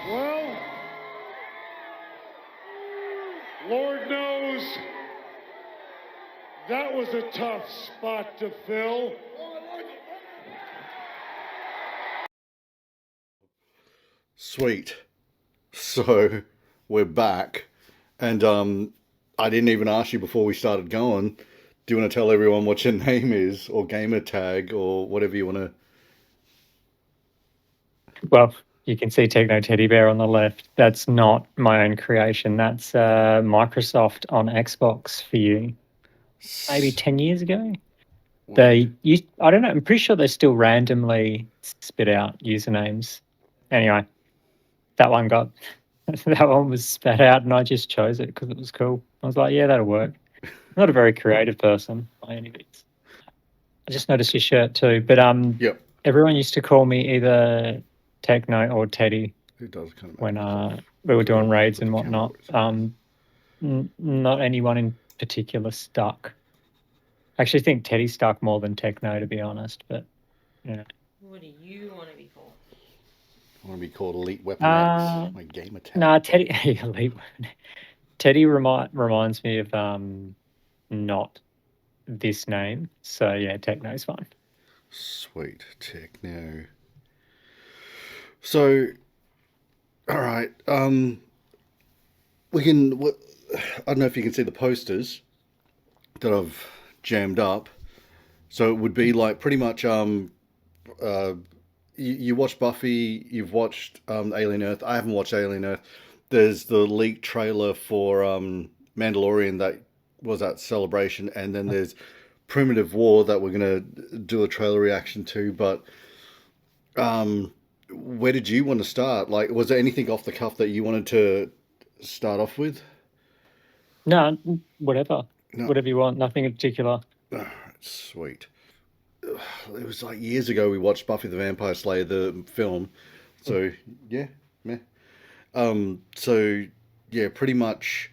Well, Lord knows that was a tough spot to fill. Sweet. So we're back, and I didn't even ask you before we started going. Do you want to tell everyone what your name is, or gamer tag, or whatever you want to? Well, you can see Techno Teddy Bear on the left. That's not my own creation. That's Microsoft on Xbox for you. Maybe 10 years ago. I don't know. I'm pretty sure they still randomly spit out usernames. Anyway, that one was spat out, and I just chose it because it was cool. I was like, yeah, that'll work. I'm not a very creative person by any means. I just noticed your shirt too, but Yep. everyone used to call me either Techno or Teddy Who does kind of when we were doing raids and whatnot. Not anyone in particular stuck. I actually think Teddy stuck more than Techno, to be honest. But yeah. What do you want to be called? I want to be called Elite Weapon X. My gamer tag. Nah, Teddy. Elite Weapon. Teddy reminds me of not this name. So yeah, Techno's fine. Sweet Techno. So, all right. We can. I don't know if you can see the posters that I've jammed up. So it would be like pretty much. You watched Buffy. You've watched Alien Earth. I haven't watched Alien Earth. There's the leaked trailer for Mandalorian that was at Celebration, and then there's Primitive War that we're gonna do a trailer reaction to. But where did you want to start? Like, was there anything off the cuff that you wanted to start off with? No, whatever. No. Whatever you want. Nothing in particular. Oh, sweet. It was like years ago we watched Buffy the Vampire Slayer, the film. So, yeah, meh. So, yeah, pretty much.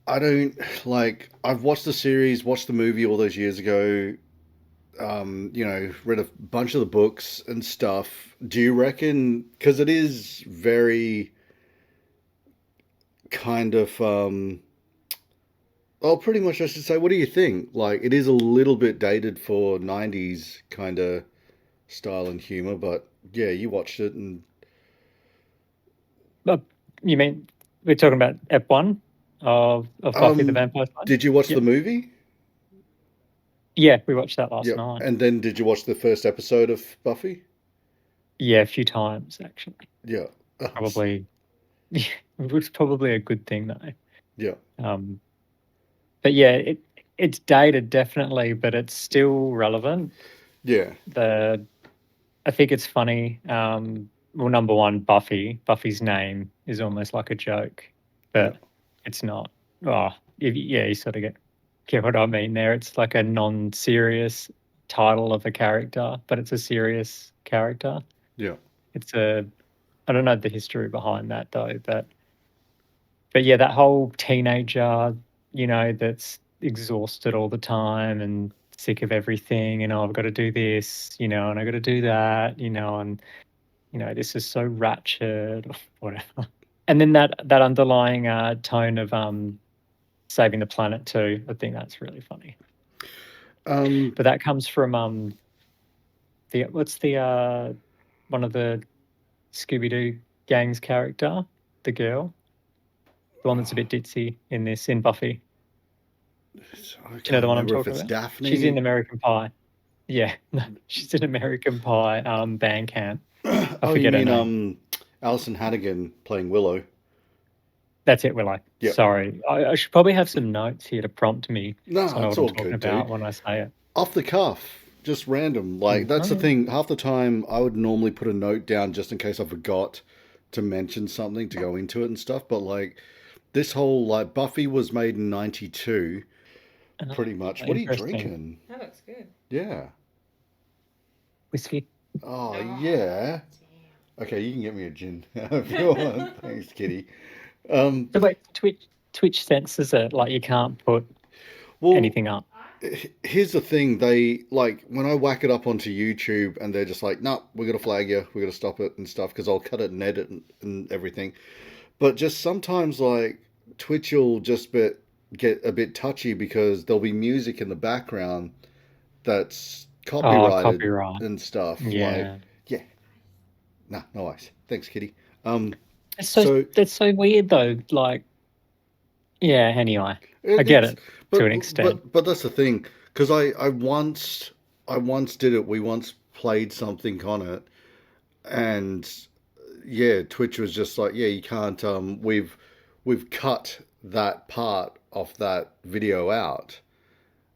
I've watched the series, watched the movie all those years ago, read a bunch of the books and stuff. Do you reckon, because it is very kind of, pretty much I should say, what do you think? Like, it is a little bit dated for 90s kind of style and humor, but yeah, you watched it and... You mean, we're talking about Ep1 of Buffy the Vampire Slayer? Did you watch the movie? Yeah, we watched that last night. And then did you watch the first episode of Buffy? Yeah, a few times, actually. Yeah. Probably. It was probably a good thing, though. Yeah. But yeah, it's dated, definitely, but it's still relevant. Yeah. I think it's funny. Well, number one, Buffy's name is almost like a joke, but it's not. You sort of get what I mean there. It's like a non-serious title of a character, but it's a serious character. Yeah. I don't know the history behind that though, but yeah, that whole teenager, that's exhausted all the time and sick of everything, and I've got to do this, and I've got to do that, and this is so ratchet or whatever. And then that underlying tone of saving the planet too. I think that's really funny. But that comes from one of the Scooby-Doo gang's character, the girl, the one that's a bit ditzy in Buffy. Do you know the one I'm talking about? Daphne? She's in American Pie. Yeah, she's in American Pie band camp. I forget her name. Alison Hannigan playing Willow. That's it, Willow. Yep. Sorry. I should probably have some notes here to prompt me. No, so I know it's what all I'm talking good, about dude. When I say it. Off the cuff, just random. Like, that's the thing. Half the time, I would normally put a note down just in case I forgot to mention something to go into it and stuff. But, like, this whole, like, Buffy was made in 92, pretty much. What are you drinking? That looks good. Yeah. Whiskey. Oh, yeah. Okay, you can get me a gin if you want. Thanks, kitty. So wait, Twitch censors it. Like, you can't put anything up. here's the thing. They like when I whack it up onto YouTube and they're just like, "No, we're gonna flag you. We're gonna stop it and stuff," because I'll cut it and edit and everything. But just sometimes like Twitch will just get a bit touchy because there'll be music in the background that's Oh, copyrighted copyright. and stuff. Like, Yeah. yeah, nah, no ice. Thanks, Kitty. It's so So that's so weird though. Like, yeah. Anyway, I get it's it to an extent. but that's the thing because I once did it. We once played something on it, and yeah, Twitch was just like, yeah, you can't. We've cut that part of that video out.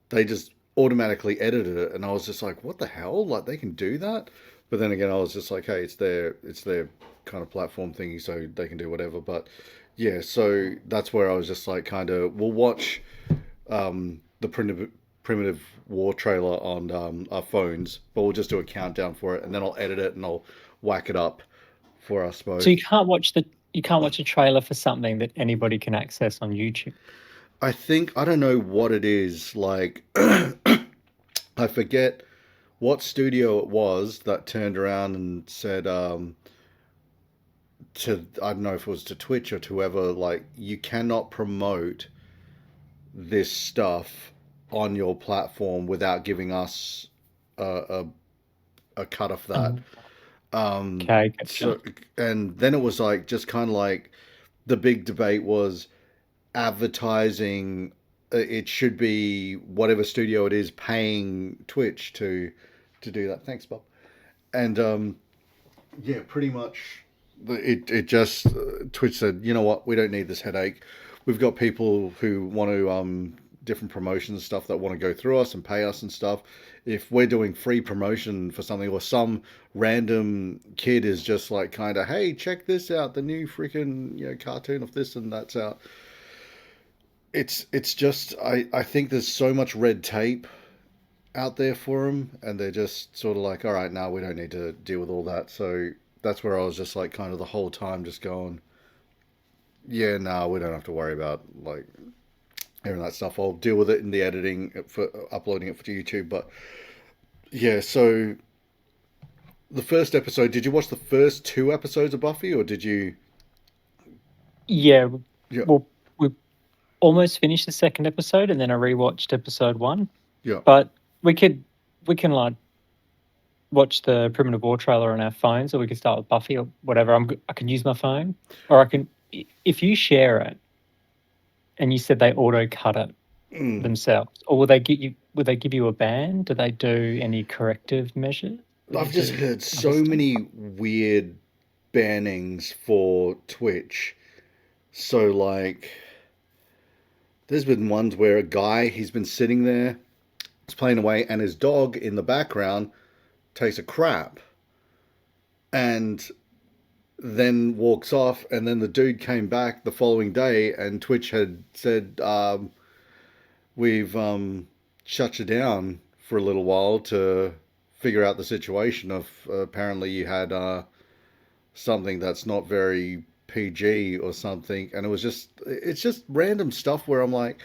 They just automatically edited it, and I was just like, what the hell? Like they can do that? But then again, I was just like, hey, it's their kind of platform thingy, so they can do whatever. But yeah, so that's where I was just like, kind of, we'll watch the primitive war trailer on our phones, but we'll just do a countdown for it, and then I'll edit it and I'll whack it up for us So both. you can't watch a trailer for something that anybody can access on YouTube. I don't know what it is. Like, I forget what studio it was that turned around and said I don't know if it was to Twitch or to whoever, like, you cannot promote this stuff on your platform without giving us a, a cut of that. Okay, gotcha. So, and then it was like, just kind of like, the big debate was advertising. It should be whatever studio it is paying Twitch to do that. Thanks, Bob. And yeah, pretty much it just Twitch said, you know what, we don't need this headache. We've got people who want to different promotions and stuff that want to go through us and pay us and stuff. If we're doing free promotion for something, or some random kid is just like, kind of, hey, check this out, the new freaking cartoon of this and that's out. It's just, I think there's so much red tape out there for them, and they're just sort of like, all right, now we don't need to deal with all that. So that's where I was just like, kind of the whole time just going, yeah, no, we don't have to worry about like hearing that stuff. I'll deal with it in the editing for uploading it for YouTube. But yeah, so the first episode, did you watch the first two episodes of Buffy, or did you? Yeah. Yeah, Well, we almost finished the second episode, and then I rewatched episode 1. yeah. But we can like watch the Primitive War trailer on our phones, or we can start with Buffy or whatever. I can use my phone, or I can, if you share it, and you said they auto cut it themselves, or will they give you a ban? Do they do any corrective measure? I've just heard so many weird bannings for Twitch. So like, there's been ones where a guy, he's been sitting there, he's playing away, and his dog in the background takes a crap, and then walks off, and then the dude came back the following day, and Twitch had said, we've shut you down for a little while to figure out the situation of apparently you had something that's not very PG or something. And it's just random stuff where I'm like,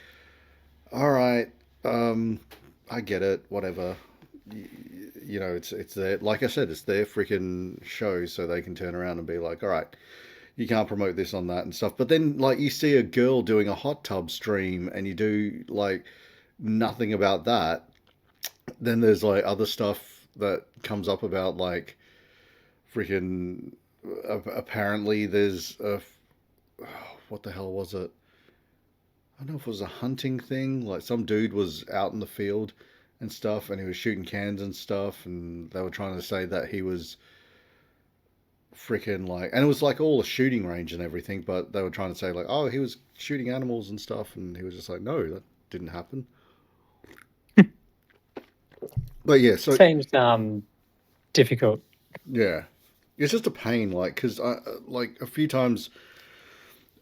all right, I get it, whatever. It's their, like I said, it's their freaking show, so they can turn around and be like, all right, you can't promote this on that and stuff. But then, like, you see a girl doing a hot tub stream and you do like nothing about that. Then there's like other stuff that comes up about like freaking apparently there's what the hell was it? I don't know if it was a hunting thing. Like, some dude was out in the field and stuff, and he was shooting cans and stuff, and they were trying to say that he was freaking like, and it was like all a shooting range and everything, but they were trying to say like, oh, he was shooting animals and stuff, and he was just like, no, that didn't happen. But yeah, so Seems difficult. yeah, it's just a pain, like, because I like a few times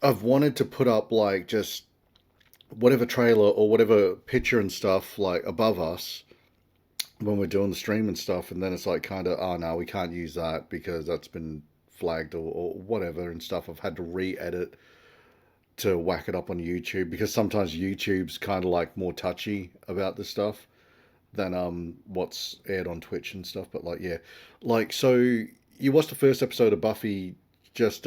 I've wanted to put up like just whatever trailer or whatever picture and stuff like above us when we're doing the stream and stuff, and then it's like, kind of, oh no, we can't use that because that's been flagged or whatever and stuff. I've had to re-edit to whack it up on YouTube, because sometimes YouTube's kind of like more touchy about this stuff than what's aired on Twitch and stuff. But like, yeah, like, so you watched the first episode of Buffy. Just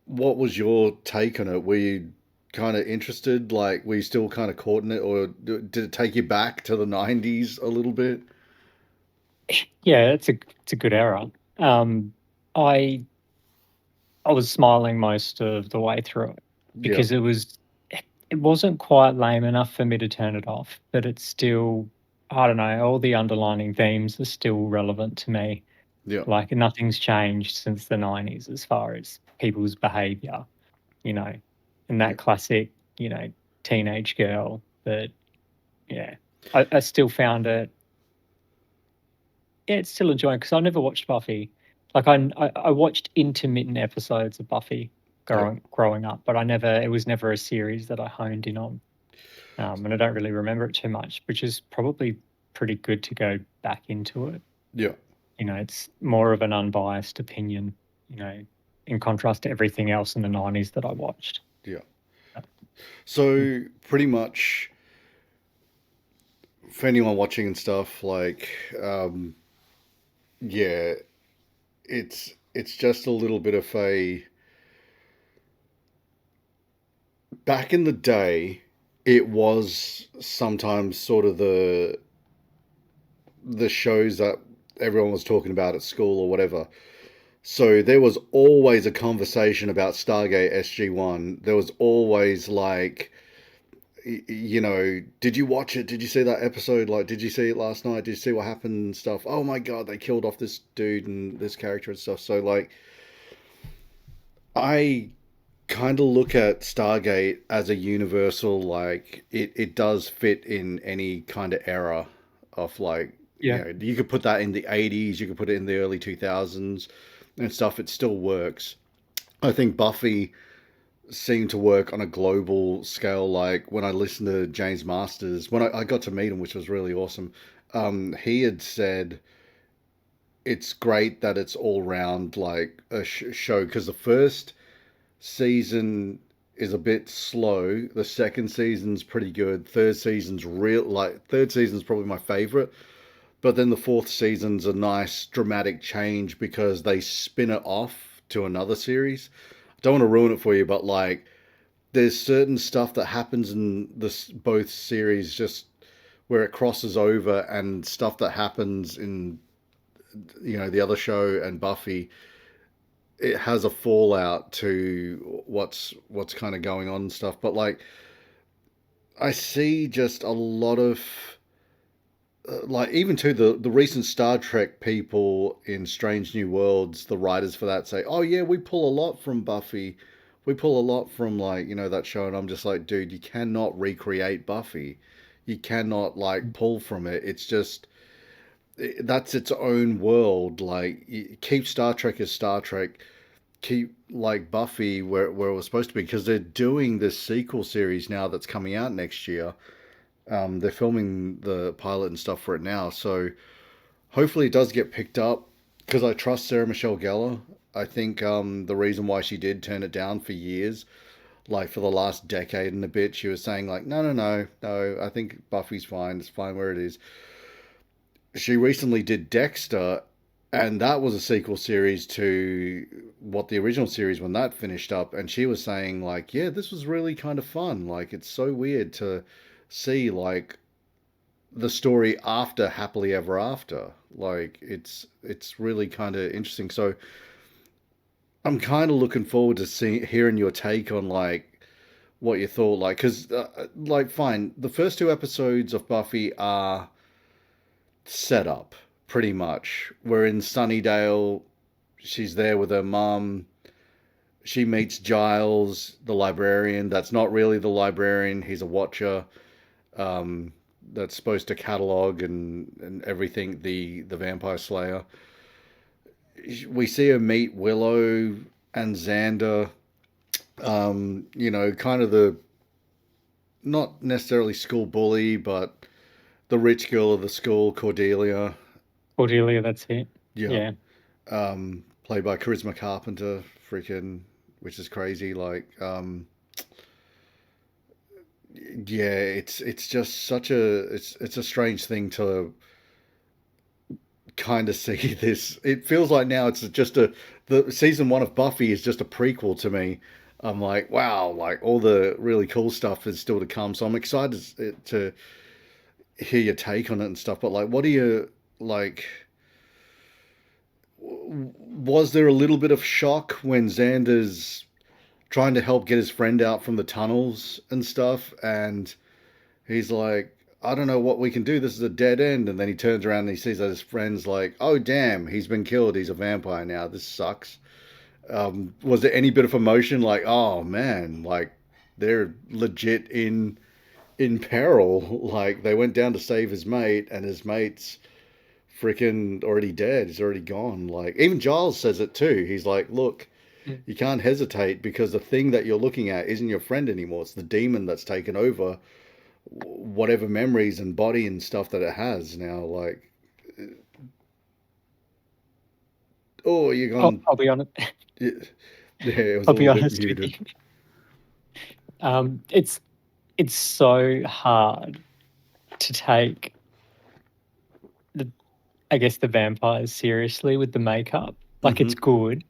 what was your take on it? Were you kind of interested? Like, were you still kind of caught in it, or did it take you back to the '90s a little bit? Yeah, it's a good era. I I was smiling most of the way through it Yeah, because it wasn't quite lame enough for me to turn it off, but it's still, I don't know, all the underlining themes are still relevant to me. yeah, Like nothing's changed since the 90s as far as people's behavior, you know, and yeah, that classic, teenage girl that, yeah, I still found it, yeah, it's still enjoying because I never watched Buffy. Like I watched intermittent episodes of Buffy yeah. growing up, but it was never a series that I honed in on. And I don't really remember it too much, which is probably pretty good to go back into it. Yeah. It's more of an unbiased opinion, in contrast to everything else in the 90s that I watched. Yeah. Uh, So pretty much for anyone watching and stuff, like, yeah, it's just a little bit of a back in the day. It was sometimes sort of the shows that everyone was talking about at school or whatever. So there was always a conversation about Stargate SG-1. There was always like, did you watch it? Did you see that episode? Like, did you see it last night? Did you see what happened and stuff? Oh my God, they killed off this dude and this character and stuff. So, like, I kind of look at Stargate as a universal, like, it does fit in any kind of era of, like, yeah. you could put that in the 80s, you could put it in the early 2000s and stuff. It still works. I think Buffy seem to work on a global scale. Like when I listened to James Masters, when I got to meet him, which was really awesome, he had said it's great that it's all round like a show, because the first season is a bit slow. The second season's pretty good. Third season's probably my favorite. But then the fourth season's a nice dramatic change because they spin it off to another series. I don't want to ruin it for you, but like there's certain stuff that happens in this both series just where it crosses over, and stuff that happens in the other show and Buffy, it has a fallout to what's kind of going on and stuff. But like I see just a lot of like even to the recent Star Trek people in Strange New Worlds, the writers for that say, "Oh yeah, we pull a lot from Buffy. We pull a lot from like that show." And I'm just like, dude, you cannot recreate Buffy. You cannot like pull from it. It's just that's its own world. Like keep Star Trek as Star Trek. Keep like Buffy where it was supposed to be, because they're doing this sequel series now that's coming out next year. They're filming the pilot and stuff for it now, so hopefully it does get picked up, because I trust Sarah Michelle Gellar. I think the reason why she did turn it down for years, like for the last decade and a bit, she was saying like, no, no, no, no, I think Buffy's fine. It's fine where it is. She recently did Dexter, and that was a sequel series to what the original series when that finished up. And she was saying like, yeah, this was really kind of fun. Like it's so weird to see like the story after Happily Ever After. Like it's really kind of interesting. So I'm kind of looking forward to hearing your take on like what you thought. Like because like fine, the first two episodes of Buffy are set up pretty much. We're in Sunnydale. She's there with her mum. She meets Giles, the librarian. That's not really the librarian. He's a watcher. Um, that's supposed to catalog and everything. The Vampire Slayer. We see her meet Willow and Xander. Kind of the not necessarily school bully, but the rich girl of the school, Cordelia. Cordelia, that's it. Yeah. Yeah. Played by Charisma Carpenter. Freaking which is crazy. Like, yeah, it's just such a it's a strange thing to kind of see this. It feels like now it's just the season one of Buffy is just a prequel to me. I'm like, wow, like all the really cool stuff is still to come. So I'm excited to hear your take on it and stuff. But like, what do you like? Was there a little bit of shock when Xander's trying to help get his friend out from the tunnels and stuff, and he's like, I don't know what we can do. This is a dead end. And then he turns around and he sees that his friend's like, oh, damn, he's been killed. He's a vampire now. This sucks. Was there any bit of emotion like, oh, man, like they're legit in peril? Like they went down to save his mate and his mate's freaking already dead. He's already gone. Like even Giles says it too. He's like, look, you can't hesitate because the thing that you're looking at isn't your friend anymore. It's the demon that's taken over whatever memories and body and stuff that it has now. Like, oh, you're gone. I'll be honest. Yeah, it was I'll a be little bit honest with muted. you. It's so hard to take I guess the vampires seriously with the makeup. Like it's good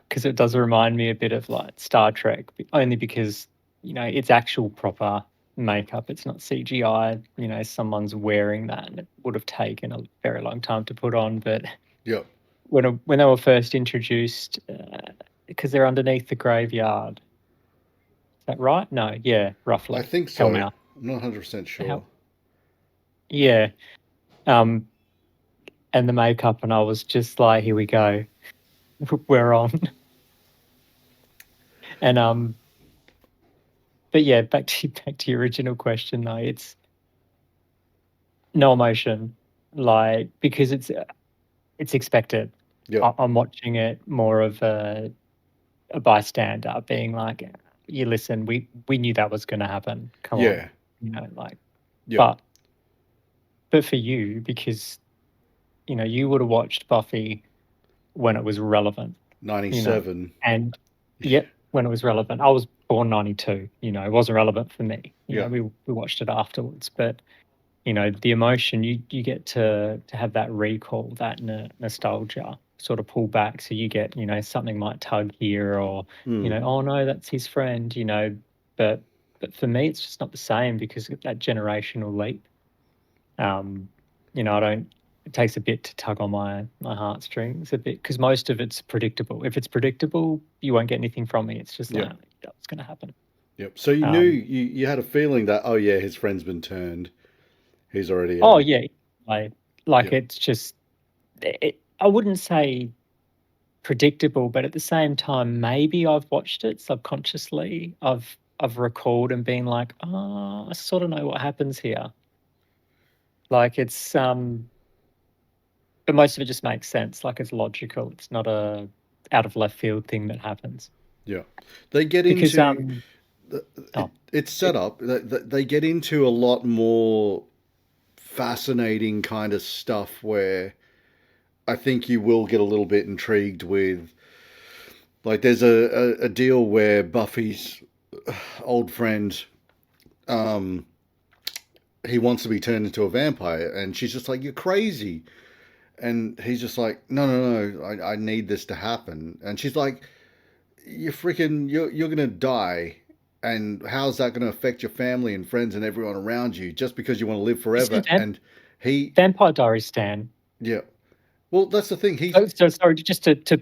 because it does remind me a bit of like Star Trek, only because it's actual proper makeup. It's not CGI. Someone's wearing that, and it would have taken a very long time to put on. But Yep. when they were first introduced, because they're underneath the graveyard. Is that right? No, yeah, roughly. I think so. Hellmouth. I'm not 100% sure. Yeah. And the makeup, and I was just like, here we go. We're on. And but yeah, back to your original question though. It's no emotion, like because it's expected. Yeah. I'm watching it more of a bystander, being like, "You listen, we knew that was going to happen. Come Yeah. on, like." Yeah. But for you, because you would have watched Buffy when it was relevant. 97. And yep, when it was relevant. I was born 92, it wasn't relevant for me. Yeah. We watched it afterwards. But, the emotion, you get to have that recall, that nostalgia sort of pull back. So you get, something might tug here or, oh no, that's his friend, but for me, it's just not the same because of that generational leap. It takes a bit to tug on my heartstrings a bit because most of it's predictable. If it's predictable, you won't get anything from me. It's just like, that's going to happen. Yep. So you knew you had a feeling that, oh yeah, his friend's been turned. He's already. Oh yeah, it's just. I wouldn't say predictable, but at the same time, maybe I've watched it subconsciously. I've recalled and been like, oh, I sort of know what happens here. Like it's but most of it just makes sense. Like it's logical. It's not a out of left field thing that happens. Yeah, they get because, into. It's set up. They get into a lot more fascinating kind of stuff where I think you will get a little bit intrigued with. Like, there's a deal where Buffy's old friend, he wants to be turned into a vampire, and she's just like, "You're crazy." And he's just like, no, I need this to happen. And she's like, you're going to die. And how's that going to affect your family and friends and everyone around you just because you want to live forever? And Vampire Diaries stan. Yeah. Well, that's the thing. So sorry, just to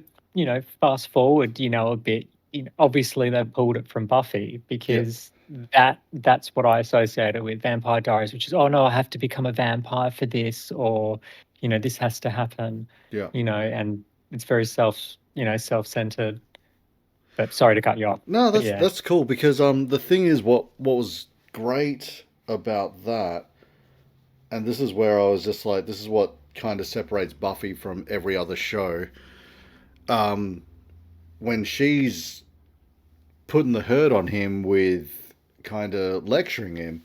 fast forward, a bit. Obviously they've pulled it from Buffy because that's what I associate it with, Vampire Diaries, which is, oh no, I have to become a vampire for this, or this has to happen. Yeah. And it's very self-centered. But sorry to cut you off. No, that's cool because the thing is what was great about that, and this is where I was just like, this is what kind of separates Buffy from every other show. When she's putting the hurt on him with kind of lecturing him,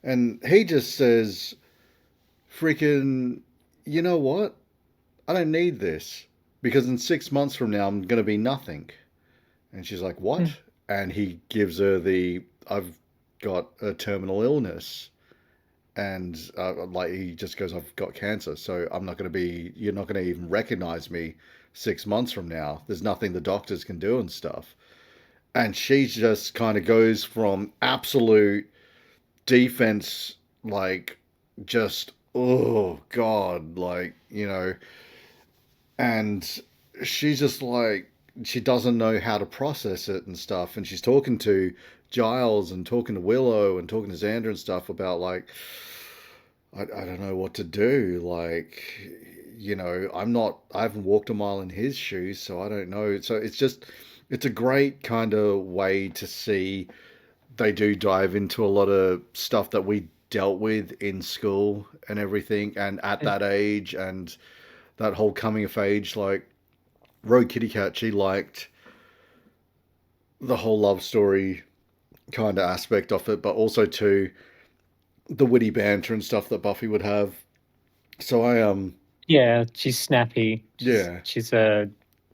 and he just says, freaking, you know what? I don't need this because in 6 months from now I'm going to be nothing. And she's like, what? Mm. And he gives her I've got a terminal illness. And like he just goes, I've got cancer, so you're not going to even recognize me 6 months from now. There's nothing the doctors can do and stuff. And she just kind of goes from absolute defense, like just, oh God, like, and she's just like, she doesn't know how to process it and stuff. And she's talking to Giles and talking to Willow and talking to Xander and stuff about like, I don't know what to do. Like, I haven't walked a mile in his shoes, so I don't know. So it's a great kind of way to see they do dive into a lot of stuff that we dealt with in school and everything, and at Mm. that age, and that whole coming of age. Like, Rogue Kitty Cat, she liked the whole love story kind of aspect of it, but also too the witty banter and stuff that Buffy would have. So Yeah, she's snappy. yeah, She's a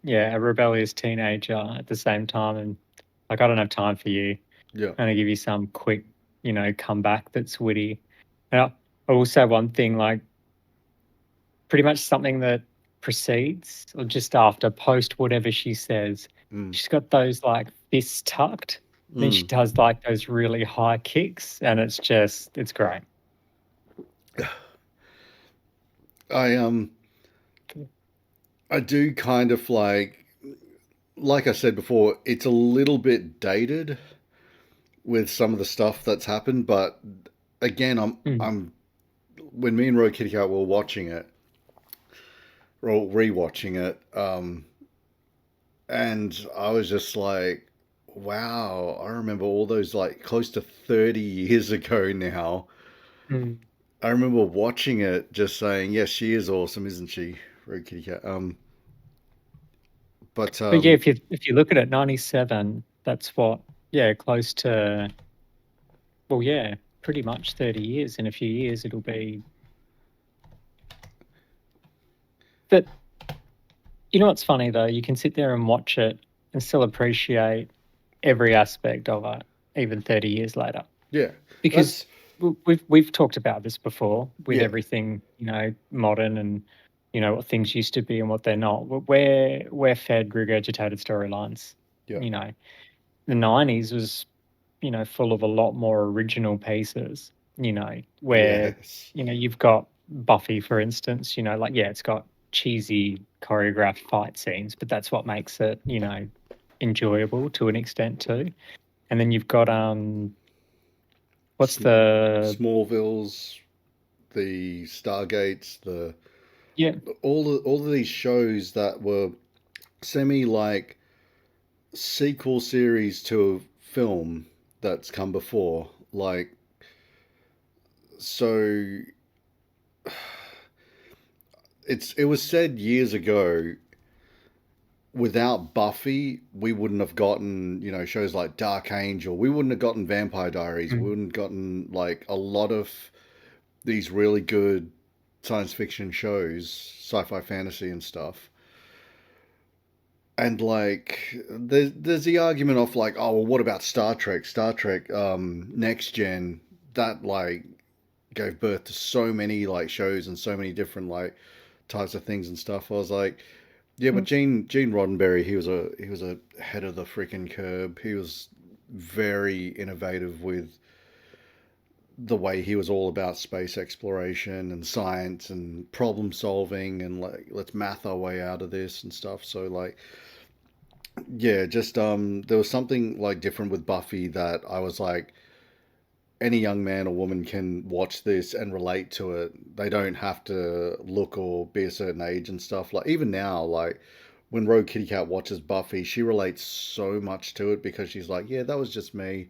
rebellious teenager at the same time, and like, I don't have time for you. yeah, I'm gonna give you some quick, comeback that's witty. And I will say one thing, like pretty much something that precedes or just after, post whatever she says, mm, she's got those like fists tucked. Then she mm. does like those really high kicks, and it's great. I I do kind of like I said before, it's a little bit dated with some of the stuff that's happened, but again, Mm. I'm when me and Roy Kitty Cat were watching it or rewatching it, and I was just like, wow, I remember all those like close to 30 years ago now. Mm. I remember watching it just saying, yes, she is awesome, isn't she, Roy Kitty Cat? But But yeah, if you look at it, 97, that's what, close to, well, yeah, pretty much 30 years. In a few years, it'll be. But you know what's funny though? You can sit there and watch it and still appreciate every aspect of it, even 30 years later. yeah, Because that's we've talked about this before with yeah, everything, modern, and what things used to be and what they're not. We're fed regurgitated storylines. yeah, You know, the 90s was, full of a lot more original pieces. Where yes, you've got Buffy, for instance. Like, yeah, it's got cheesy choreographed fight scenes, but that's what makes it enjoyable to an extent too. And then you've got what's Sm- the Smallville's, the Stargates, the yeah all of these shows that were semi like sequel series to a film that's come before. Like, so it was said years ago, without Buffy, we wouldn't have gotten, shows like Dark Angel. We wouldn't have gotten Vampire Diaries. We mm, wouldn't have gotten like a lot of these really good science fiction shows, sci-fi fantasy and stuff. And like, there's the argument of like, oh well, what about Star Trek? Star Trek, Next Gen, that like gave birth to so many like shows and so many different like types of things and stuff. I was like, yeah, but mm, Gene Roddenberry, he was a head of the freaking curb. He was very innovative with the way he was all about space exploration and science and problem solving and like, let's math our way out of this and stuff. So like, yeah, just there was something like different with Buffy that I was like, any young man or woman can watch this and relate to it. They don't have to look or be a certain age and stuff. Like, even now, like when Rogue Kitty Cat watches Buffy, she relates so much to it because she's like, yeah, that was just me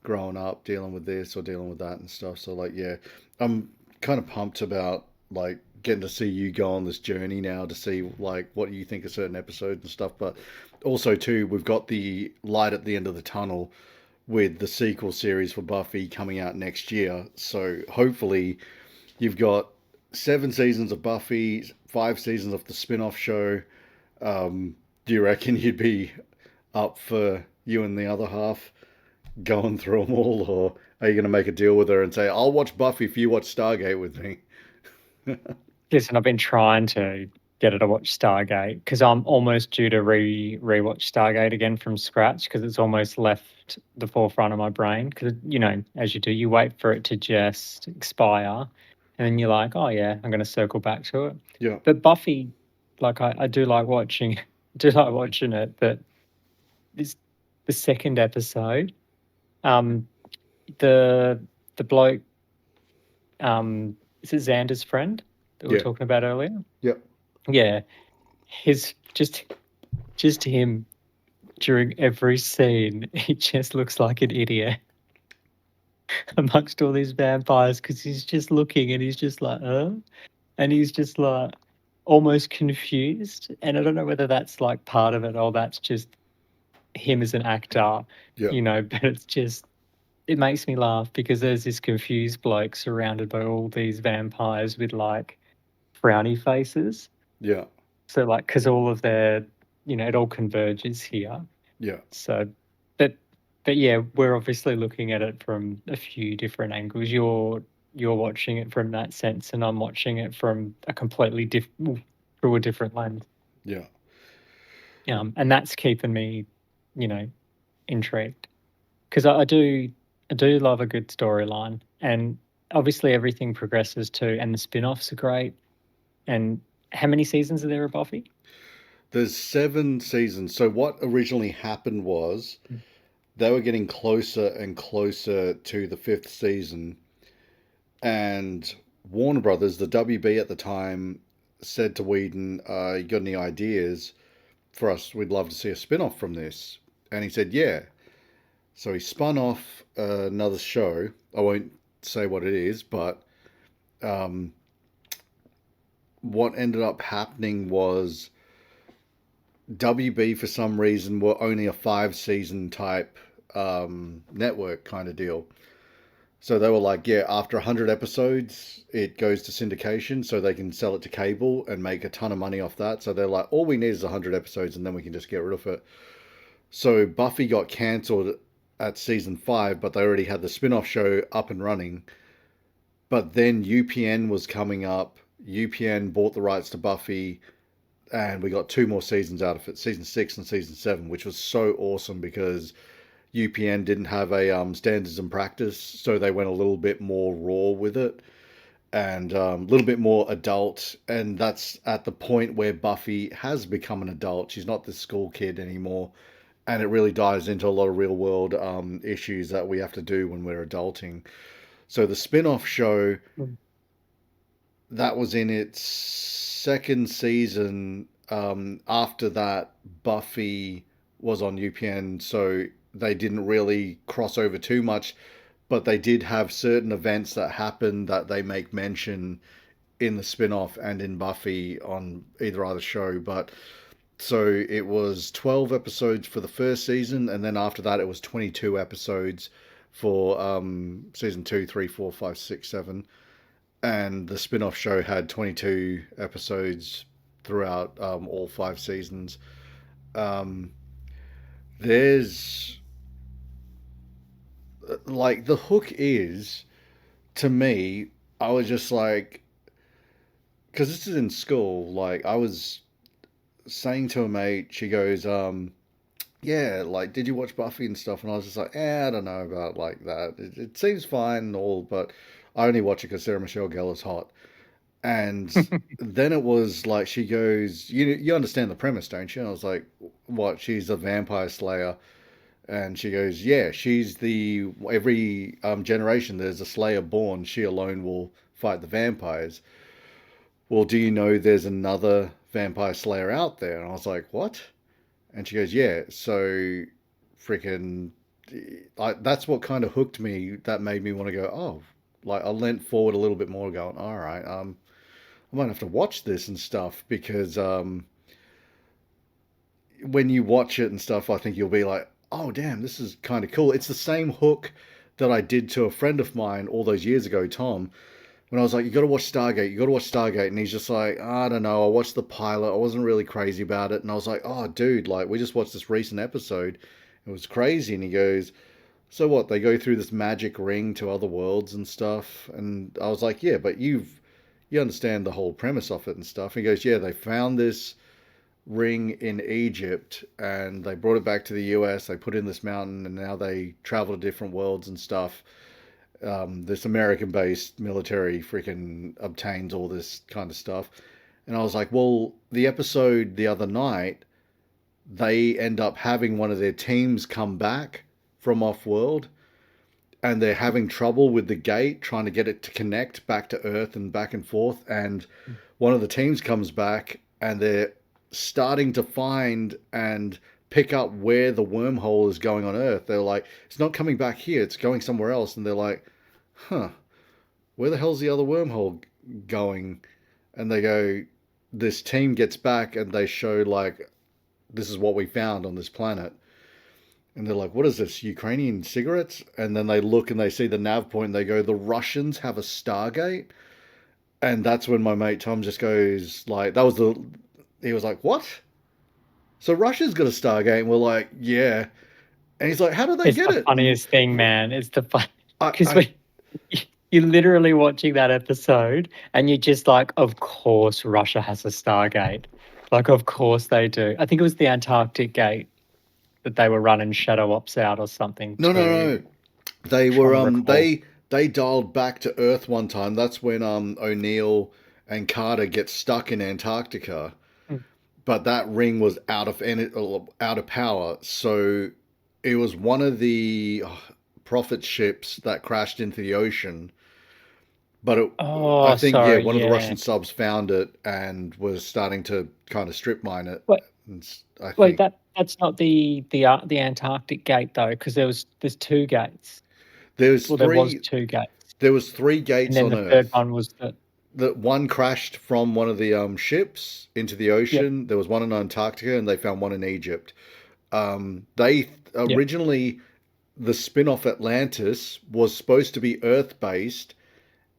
growing up dealing with this or dealing with that and stuff. So like, yeah, I'm kind of pumped about like getting to see you go on this journey now to see like what you think of certain episodes and stuff. But also too, we've got the light at the end of the tunnel with the sequel series for Buffy coming out next year. So hopefully you've got 7 seasons of Buffy, 5 seasons of the spin-off show. Do you reckon you'd be up for you and the other half going through them all, or are you going to make a deal with her and say, I'll watch Buffy if you watch Stargate with me? Listen, I've been trying to get her to watch Stargate because I'm almost due to rewatch Stargate again from scratch because it's almost left the forefront of my brain. Because, as you do, you wait for it to just expire and then you're like, oh, yeah, I'm going to circle back to it. Yeah. But Buffy, like, I do like watching, it, but this the second episode, the bloke, is it Xander's friend that we were talking about earlier? Yep. Yeah, his just him during every scene, he just looks like an idiot amongst all these vampires because he's just looking and he's just like, and he's just like almost confused. And I don't know whether that's like part of it or that's just him as an actor, but it's just, it makes me laugh because there's this confused bloke surrounded by all these vampires with like frowny faces. Yeah. So like, because all of their, it all converges here. Yeah. So, but yeah, we're obviously looking at it from a few different angles. You're watching it from that sense, and I'm watching it from a completely through a different lens. Yeah. And that's keeping me, intrigued because I do love a good storyline, and obviously everything progresses too, and the spin-offs are great. And how many seasons are there of Buffy? There's 7 seasons. So what originally happened was they were getting closer and closer to the 5th season, and Warner Brothers, the WB at the time, said to Whedon, you got any ideas for us? We'd love to see a spin-off from this. And he said, yeah. So he spun off another show. I won't say what it is, but what ended up happening was WB, for some reason, were only a 5-season type network kind of deal. So they were like, yeah, after 100 episodes, it goes to syndication so they can sell it to cable and make a ton of money off that. So they're like, all we need is 100 episodes and then we can just get rid of it. So Buffy got cancelled at season 5, but they already had the spin-off show up and running. But then UPN was coming up. UPN bought the rights to Buffy, and we got 2 more seasons out of it, season 6 and season 7, which was so awesome because UPN didn't have a standards and practice, so they went a little bit more raw with it and a little bit more adult. And that's at the point where Buffy has become an adult. She's not this school kid anymore, and it really dives into a lot of real world issues that we have to do when we're adulting. So the spin-off show, that was in its 2nd season. After that, Buffy was on UPN, so they didn't really cross over too much, but they did have certain events that happened that they make mention in the spin-off and in Buffy on either show. But so it was 12 episodes for the 1st season, and then after that it was 22 episodes for season 2, 3, 4, 5, 6, 7. And the spin-off show had 22 episodes throughout all 5 seasons. There's like, the hook is, to me, I was just like, because this is in school, like, I was saying to a mate, she goes, yeah, like, did you watch Buffy and stuff? And I was just like, I don't know about like that. It seems fine and all, but I only watch it because Sarah Michelle Gellar's hot. And then it was like, she goes, you understand the premise, don't you? And I was like, what? She's a vampire slayer. And she goes, yeah, she's every generation there's a slayer born. She alone will fight the vampires. Well, do you know there's another vampire slayer out there? And I was like, what? And she goes, yeah. So freaking, that's what kind of hooked me. That made me want to go, oh, like, I leant forward a little bit more going, all right, I might have to watch this and stuff, because when you watch it and stuff, I think you'll be like, oh, damn, this is kind of cool. It's the same hook that I did to a friend of mine all those years ago, Tom. when I was like, you got to watch Stargate, you got to watch Stargate. And he's just like, I don't know, I watched the pilot, I wasn't really crazy about it. And I was like, oh, dude, like, we just watched this recent episode. It was crazy. And he goes, so what? They go through this magic ring to other worlds and stuff. And I was like, yeah, but you understand the whole premise of it and stuff. He goes, yeah, they found this ring in Egypt and they brought it back to the US. They put it in this mountain and now they travel to different worlds and stuff. This American-based military freaking obtains all this kind of stuff. And I was like, well, the episode the other night, they end up having one of their teams come back from off-world and they're having trouble with the gate, trying to get it to connect back to Earth and back and forth. And one of the teams comes back and they're starting to find and pick up where the wormhole is going on Earth. They're like, it's not coming back here, it's going somewhere else. And they're like, huh, where the hell's the other wormhole going? And they go, this team gets back and they show like, this is what we found on this planet. And they're like, what is this, Ukrainian cigarettes? And then they look and they see the nav point and they go, the Russians have a Stargate? And that's when my mate Tom just goes like, he was like, what? So Russia's got a Stargate? And we're like, yeah. And he's like, how do they get it? It's the funniest thing, man. It's the fun because I- you're literally watching that episode and you're just like, of course Russia has a Stargate. Like, of course they do. I think it was the Antarctic gate that they were running shadow ops out or something. No. They were they dialed back to Earth one time. That's when O'Neill and Carter get stuck in Antarctica. But that ring was out of power. So it was one of the Prophet ships that crashed into the ocean. But I think one of the Russian subs found it and was starting to kind of strip mine it. Wait, that's not the Antarctic gate though, because there's two gates. There was two gates. There was three gates on Earth. And then the third one was the one crashed from one of the ships into the ocean. Yep. There was one in Antarctica, and they found one in Egypt. They originally, the spin-off Atlantis was supposed to be Earth-based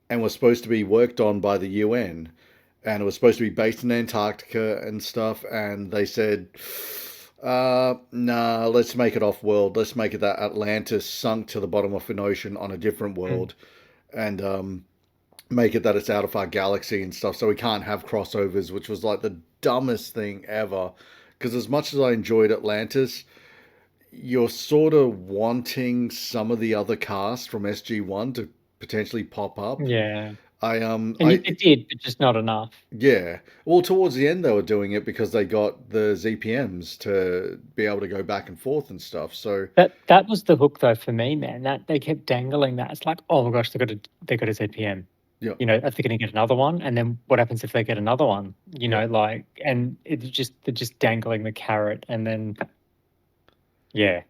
and was supposed to be worked on by the UN. And it was supposed to be based in Antarctica and stuff. And they said, nah, let's make it off-world. Let's make it that Atlantis sunk to the bottom of an ocean on a different world. And make it that it's out of our galaxy and stuff. So we can't have crossovers, which was like the dumbest thing ever. Because as much as I enjoyed Atlantis, you're sort of wanting some of the other cast from SG-1 to potentially pop up. Yeah. It did, but just not enough. Yeah. Well, towards the end they were doing it because they got the ZPMs to be able to go back and forth and stuff. So that was the hook though for me, man. That they kept dangling that. It's like, oh my gosh, they got a ZPM. Yeah. You know, are they going to get another one? And then what happens if they get another one? You know, like, and they're just dangling the carrot, and then I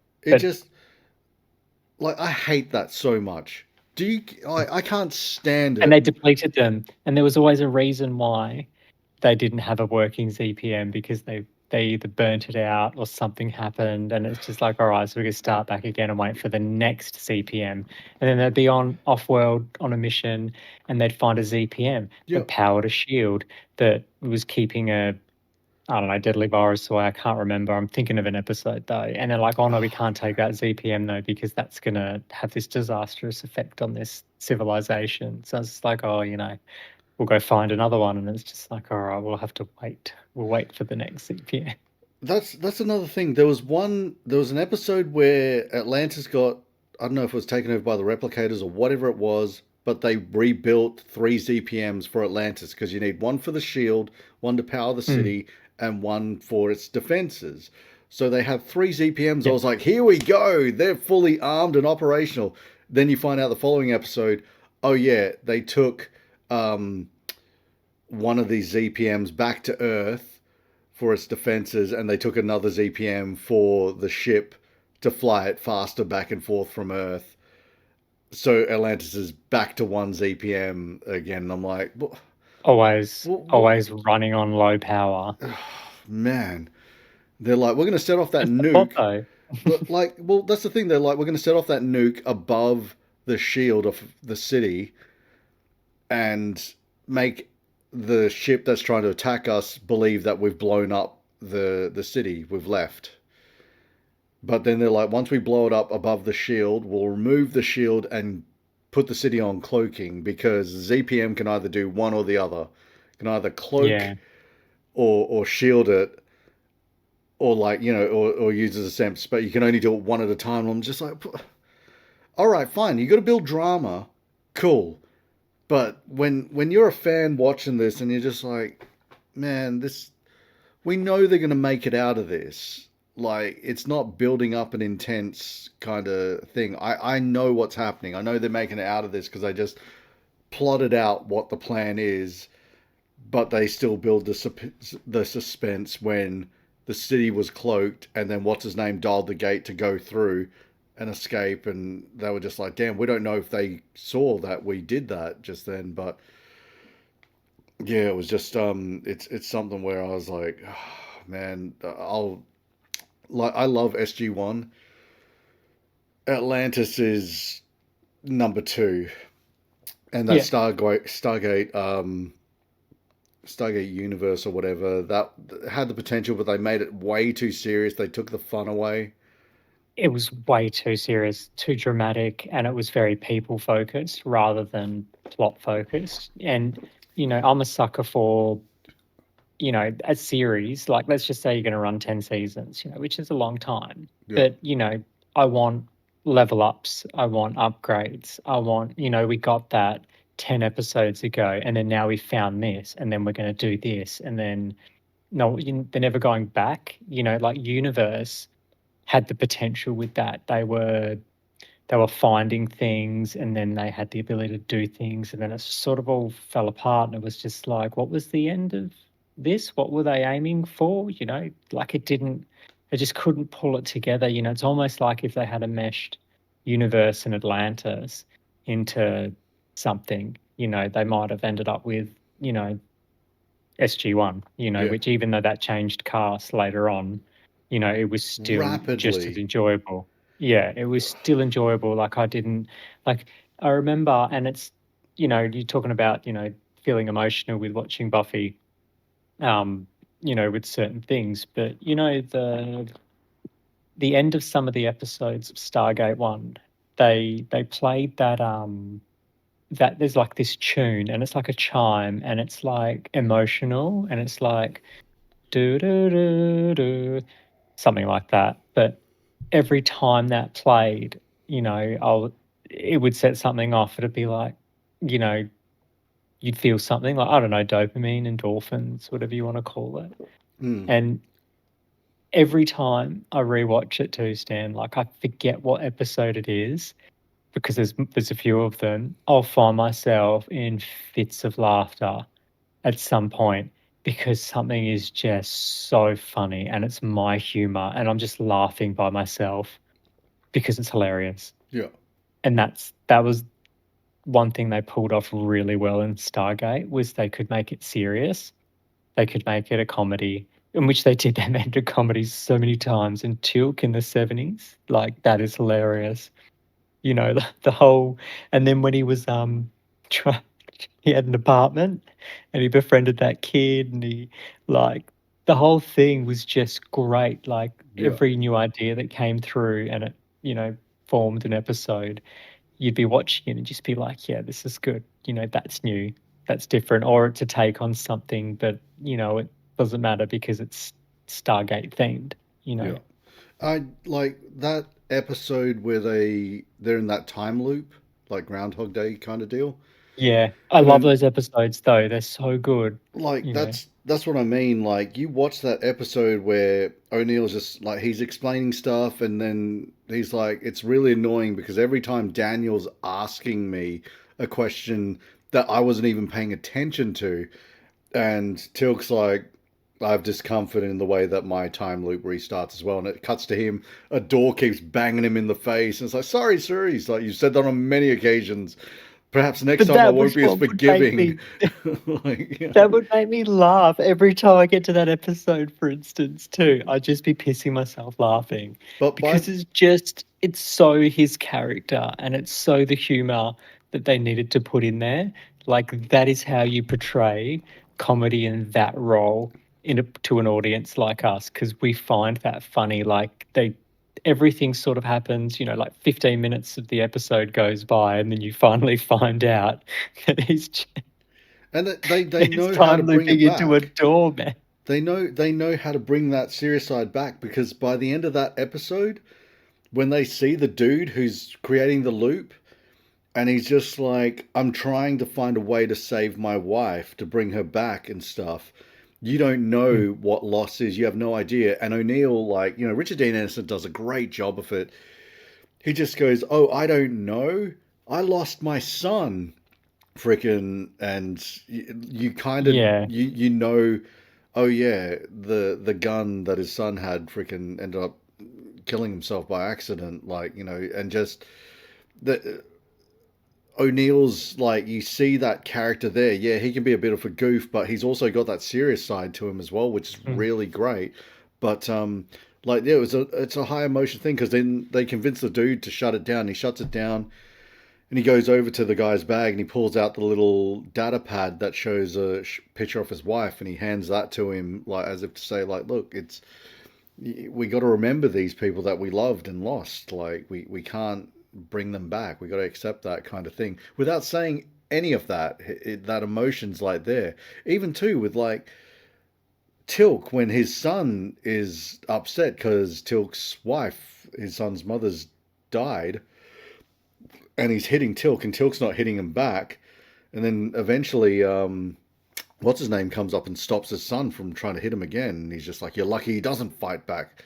hate that so much. I can't stand it. And they depleted them, and there was always a reason why they didn't have a working ZPM, because they either burnt it out or something happened, and it's just like, all right, so we can start back again and wait for the next ZPM. And then they'd be off-world on a mission, and they'd find a ZPM that powered a shield that was keeping a, I don't know, deadly virus away. I can't remember. I'm thinking of an episode though. And they're like, oh no, we can't take that ZPM though, because that's going to have this disastrous effect on this civilization. So it's like, oh, you know, we'll go find another one. And it's just like, all right, we'll have to wait. We'll wait for the next ZPM. That's another thing. There was an episode where Atlantis got, I don't know if it was taken over by the replicators or whatever it was, but they rebuilt 3 ZPMs for Atlantis, because you need one for the shield, one to power the city, and one for its defenses. So they had 3 ZPMs. I was like, here we go. They're fully armed and operational. Then you find out the following episode, oh yeah, they took one of these ZPMs back to Earth for its defenses, and they took another ZPM for the ship to fly it faster back and forth from Earth. So Atlantis is back to 1 ZPM again. And I'm like, always running on low power. Man, they're like, we're going to set off that nuke. But that's the thing. They're like, we're going to set off that nuke above the shield of the city, and make the ship that's trying to attack us believe that we've blown up the city we've left. But then they're like, once we blow it up above the shield, we'll remove the shield and put the city on cloaking, because ZPM can either do one or the other. Can either cloak Yeah. or shield it, or like, or use it as a sense, but you can only do it one at a time. And I'm just like, all right, fine. You got to build drama, cool. But when you're a fan watching this and you're just like, man, we know they're going to make it out of this. Like, it's not building up an intense kind of thing. I know what's happening. I know they're making it out of this because I just plotted out what the plan is, but they still build the suspense when the city was cloaked and then what's his name dialed the gate to go through and escape, and they were just like, damn, we don't know if they saw that we did that just then. But yeah, it was just it's something where I was like, oh, man, I love SG1. Atlantis is number 2, and that Yeah. Stargate universe or whatever, that had the potential, but they made it way too serious. They took the fun away. It was way too serious, too dramatic, and it was very people focused rather than plot focused. And, I'm a sucker for, a series, like let's just say you're going to run 10 seasons, which is a long time. Yeah. But, I want level ups, I want upgrades, I want, we got that 10 episodes ago, and then now we found this, and then we're going to do this. And then, no, they're never going back, like Universe had the potential with that. They were finding things, and then they had the ability to do things, and then it sort of all fell apart, and it was just like, what was the end of this? What were they aiming for? Like it just couldn't pull it together. It's almost like if they had a meshed universe in Atlantis into something, they might have ended up with, SG1, Yeah. which, even though that changed cast later on, it was still just as Rapidly. enjoyable. Yeah, it was still enjoyable. Like I remember, and it's, you're talking about, feeling emotional with watching Buffy, with certain things, but the end of some of the episodes of Stargate 1, they played that there's like this tune, and it's like a chime, and it's like emotional, and it's like do do do do, something like that. But every time that played, it would set something off. It'd be like, you know, you'd feel something like, I don't know, dopamine, endorphins, whatever you want to call it. Mm. And every time I rewatch it too, Stan, like I forget what episode it is, because there's a few of them. I'll find myself in fits of laughter at some point, because something is just so funny and it's my humor, and I'm just laughing by myself because it's hilarious. Yeah. And that was one thing they pulled off really well in Stargate, was they could make it serious. They could make it a comedy, in which they did them into comedies so many times. And Tilk in the 70s, like that is hilarious. The whole, and then when he was try, he had an apartment and he befriended that kid, and he, like, the whole thing was just great. Like Yeah. every new idea that came through, and it, formed an episode, you'd be watching it and just be like, yeah, this is good. That's new, that's different, or it's a take on something, but it doesn't matter because it's Stargate themed. Yeah. I like that episode where they're in that time loop, like Groundhog Day kind of deal. Yeah, I And love then, those episodes though. They're so good. like, You know. that's what I mean. Like, you watch that episode where O'Neill's just like, he's explaining stuff, and then he's like, it's really annoying because every time Daniel's asking me a question that I wasn't even paying attention to, and Tilk's like, I have discomfort in the way that my time loop restarts as well. And it cuts to him, a door keeps banging him in the face. And it's like, sorry, sir. He's like, you've said that on many occasions. Perhaps next But time I that won't was be as what would make forgiving. me Like, yeah. that would make me laugh every time I get to that episode, for instance, too. I'd just be pissing myself laughing, But by because it's so his character, and it's so the humor that they needed to put in there. Like, that is how you portray comedy in that role to an audience like us, because we find that funny. Like, everything sort of happens, like 15 minutes of the episode goes by, and then you finally find out that And they he's know how to time bring it looping into a back. doorman. They know how to bring that serious side back, because by the end of that episode, when they see the dude who's creating the loop, and he's just like, I'm trying to find a way to save my wife, to bring her back and stuff. You don't know what loss is. You have no idea. And O'Neill, like, Richard Dean Anderson does a great job of it. He just goes, oh, I don't know. I lost my son. Freaking, and you kind of, Yeah. you know, oh yeah, the gun that his son had freaking ended up killing himself by accident, like, and just the O'Neill's, like, you see that character there. Yeah, he can be a bit of a goof, but he's also got that serious side to him as well, which is really great. But like, yeah, it's a high emotion thing, because then they convince the dude to shut it down. He shuts it down, and he goes over to the guy's bag and he pulls out the little data pad that shows a picture of his wife, and he hands that to him, like, as if to say, like, look, we got to remember these people that we loved and lost. Like, we can't bring them back. We got to accept that kind of thing without saying any of that. That emotion's like there. Even too with, like, Tilk, when his son is upset because Tilk's wife, his son's mother's died, and he's hitting Tilk, and Tilk's not hitting him back. And then eventually, what's his name comes up and stops his son from trying to hit him again. And he's just like, "You're lucky he doesn't fight back."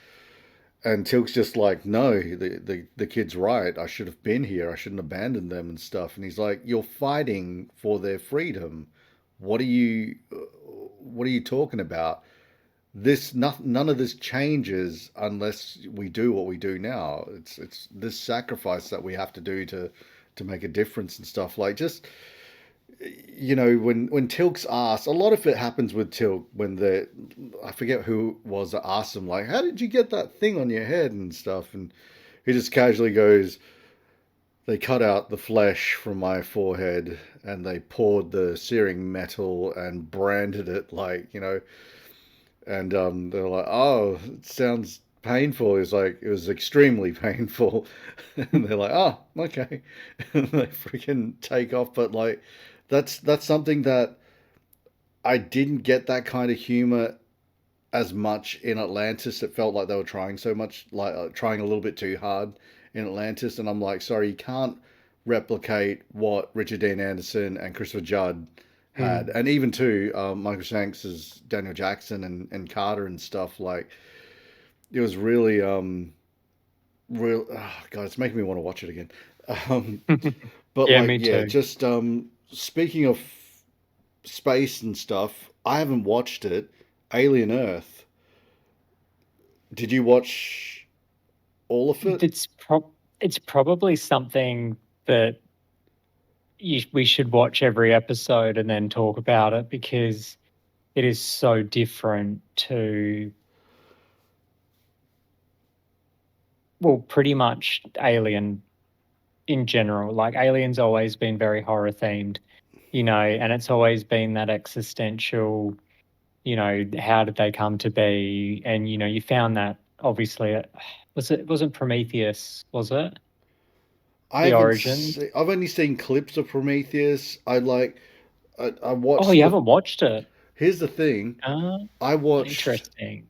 And Tilk's just like, "No, the kid's right. I should have been here. I shouldn't abandon them and stuff." And he's like, "You're fighting for their freedom. What are you talking about? None of this changes unless we do what we do now. It's this sacrifice that we have to do to make a difference and stuff." Like, just, when Tilk's asked, a lot of it happens with Tilk when I forget who it was that asked him, like, how did you get that thing on your head and stuff, and he just casually goes, they cut out the flesh from my forehead and they poured the searing metal and branded it, like, and they're like, "Oh, it sounds painful." He's like, "It was extremely painful." And they're like, "Oh, okay." And they freaking take off. But, like, that's something that I didn't get, that kind of humor as much in Atlantis. It felt like they were trying so much, like, trying a little bit too hard in Atlantis. And I'm like, sorry, you can't replicate what Richard Dean Anderson and Christopher Judd had, and even too Michael Shanks as Daniel Jackson and Carter and stuff. Like, it was really real. Oh, God, it's making me want to watch it again. But Yeah, like, me yeah, too. just speaking of space and stuff, I haven't watched it. Alien Earth. Did you watch all of it? It's probably something that we should watch every episode and then talk about it, because it is so different to, well, pretty much Alien in general. Like, Alien's always been very horror themed, and it's always been that existential, how did they come to be? And, you found that, obviously, wasn't Prometheus, was it? I The haven't. origin? I've only seen clips of Prometheus. I Oh, watched you the. haven't watched it? Here's the thing. Ah, I watched interesting.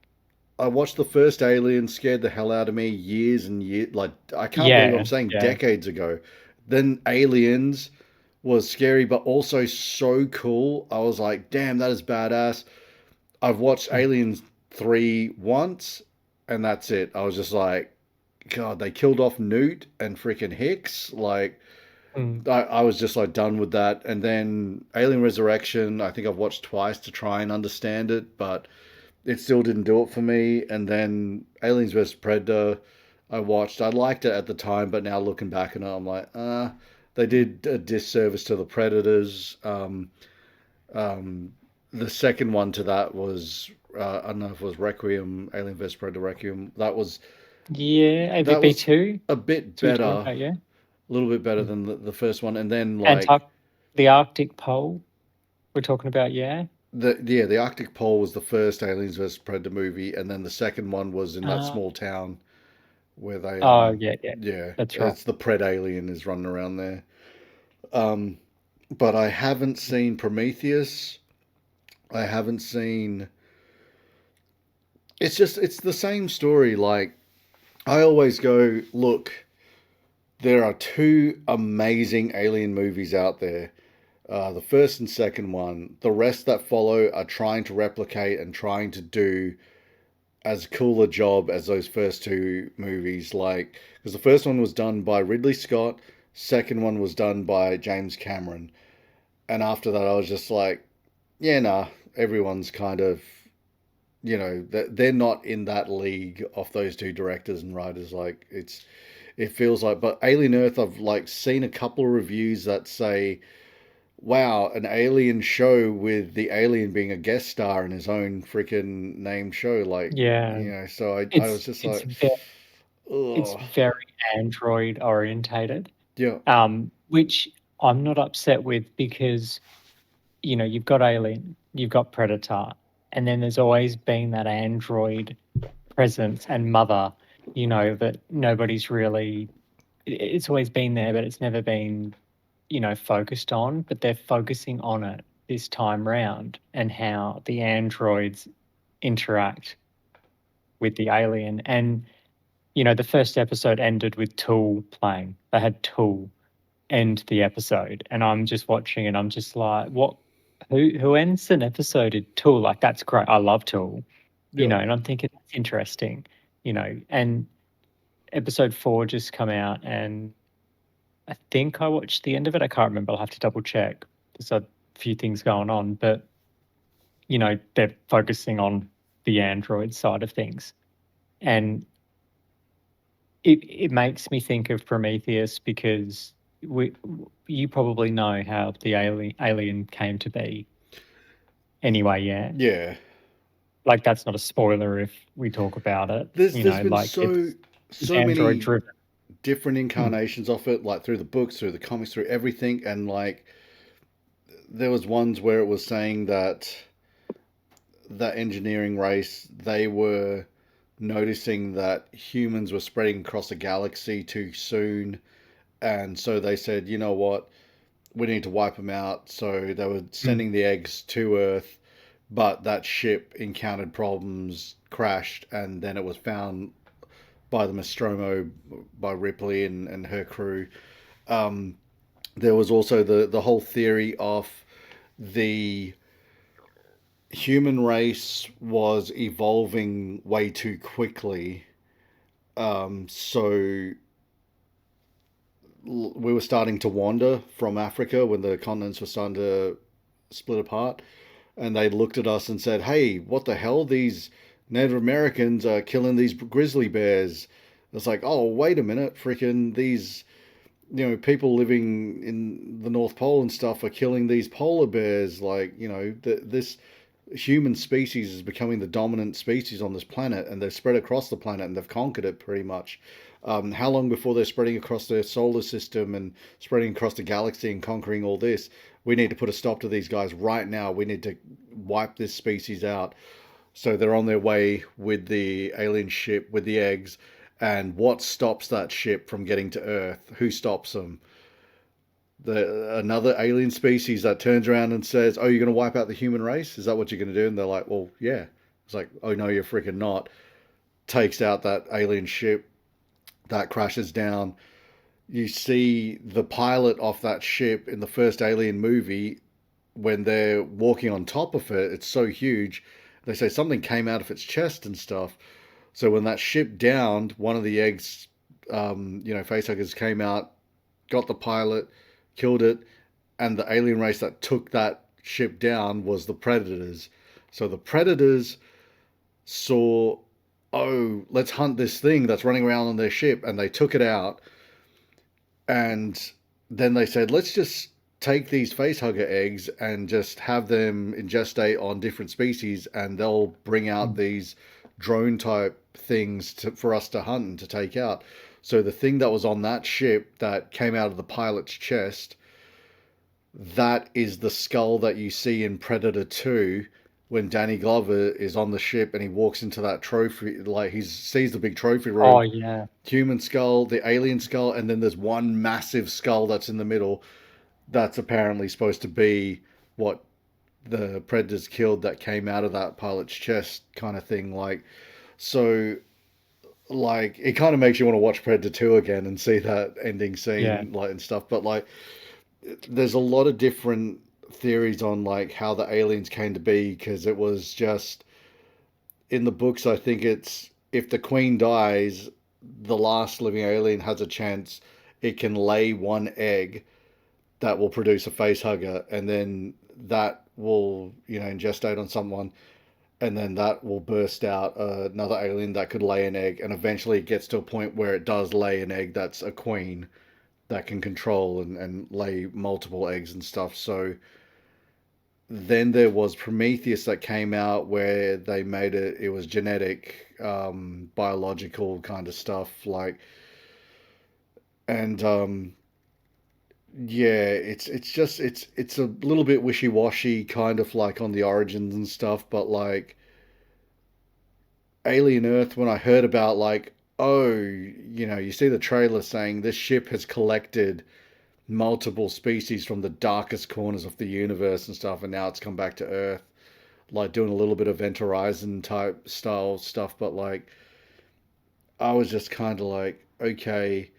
I watched the first Alien, scared the hell out of me years and years. Like, I can't believe I'm Yeah, saying yeah. decades ago. Then Aliens was scary, but also so cool. I was like, damn, that is badass. I've watched Aliens 3 once, and that's it. I was just like, God, they killed off Newt and freaking Hicks. Like, Mm. I was just like done with that. And then Alien Resurrection, I think I've watched twice to try and understand it, but it still didn't do it for me. And then Aliens vs Predator, I watched. I liked it at the time, but now looking back on it, I'm like, they did a disservice to the Predators. The second one to that was, I don't know if it was Requiem, Alien vs Predator Requiem. Yeah, That AVP was 2? a bit So we're talking better. about, yeah? little bit better than the first one. And then like the Arctic Pole we're talking about, yeah? the Arctic Pole was the first Aliens vs Predator movie, and then the second one was in that small town where they yeah, that's right. it's the Pred alien is running around there. But I haven't seen Prometheus. I haven't seen. It's the same story. Like I always go, look, there are two amazing alien movies out there. The first and second one. The rest that follow are trying to replicate and trying to do as cool a job as those first two movies. Like, because the first one was done by Ridley Scott, second one was done by James Cameron. And after that, I was just like, yeah, nah, everyone's kind of, they're not in that league of those two directors and writers. Like, it feels like, but Alien Earth, I've like seen a couple of reviews that say, wow, an alien show with the alien being a guest star in his own freaking named show. Like, so I was just like, it's very android orientated. Yeah. Which I'm not upset with because, you've got Alien, you've got Predator, and then there's always been that android presence and mother, that nobody's really, it's always been there, but it's never been focused on, but they're focusing on it this time round and how the androids interact with the alien. And, the first episode ended with Tool playing. They had Tool end the episode. And I'm just watching and I'm just like, what? Who ends an episode in Tool? Like, that's great. I love Tool, and I'm thinking that's interesting, and episode 4 just come out and I think I watched the end of it. I can't remember. I'll have to double check. There's a few things going on, but they're focusing on the Android side of things, and it makes me think of Prometheus because you probably know how the alien came to be. Anyway, yeah. Yeah. Like that's not a spoiler if we talk about it. There's been like so many driven. Different incarnations of it, like through the books, through the comics, through everything, and like there was ones where it was saying that engineering race, they were noticing that humans were spreading across the galaxy too soon, and so they said, you know what, we need to wipe them out. So they were sending the eggs to Earth, but that ship encountered problems, crashed, and then it was found by the Nostromo, by Ripley and her crew. There was also the whole theory of the human race was evolving way too quickly. So we were starting to wander from Africa when the continents were starting to split apart. And they looked at us and said, hey, what the hell? These Native Americans are killing these grizzly bears. It's like, oh, wait a minute, freaking these, people living in the North Pole and stuff are killing these polar bears. Like, this human species is becoming the dominant species on this planet, and they've spread across the planet and they've conquered it pretty much. How long before they're spreading across their solar system and spreading across the galaxy and conquering all this? We need to put a stop to these guys right now. We need to wipe this species out. So they're on their way with the alien ship with the eggs. And what stops that ship from getting to Earth? Who stops them? Another alien species that turns around and says, oh, you're going to wipe out the human race? Is that what you're going to do? And they're like, well, yeah. It's like, oh, no, you're freaking not. Takes out that alien ship. That crashes down. You see the pilot of that ship in the first Alien movie, when they're walking on top of it, it's so huge. They say something came out of its chest and stuff. So when that ship downed, one of the eggs, facehuggers came out, got the pilot, killed it, and the alien race that took that ship down was the Predators. So the Predators saw, oh, let's hunt this thing that's running around on their ship, and they took it out. And then they said, let's just take these facehugger eggs and just have them ingestate on different species, and they'll bring out these drone type things for us to hunt and to take out. So the thing that was on that ship that came out of the pilot's chest, that is the skull that you see in Predator 2 when Danny Glover is on the ship and he walks into that trophy, like he sees the big trophy room. Oh yeah. Human skull, the alien skull, and then there's one massive skull that's in the middle that's apparently supposed to be what the Predators killed that came out of that pilot's chest kind of thing. Like, so, like, it kind of makes you want to watch Predator 2 again and see that ending scene, Yeah. like, and stuff. But, like, there's a lot of different theories on, like, how the aliens came to be, because it was just, in the books, I think it's, if the queen dies, the last living alien has a chance it can lay one egg that will produce a face hugger, and then that will, ingestate on someone, and then that will burst out another alien that could lay an egg, and eventually it gets to a point where it does lay an egg that's a queen that can control and lay multiple eggs and stuff. So then there was Prometheus that came out where they made it was genetic, biological kind of stuff, like, and yeah, it's a little bit wishy-washy, kind of like on the origins and stuff, but like Alien Earth, when I heard about, like, oh, you see the trailer saying this ship has collected multiple species from the darkest corners of the universe and stuff, and now it's come back to Earth, like doing a little bit of Event Horizon type style stuff, but like I was just kind of like, okay,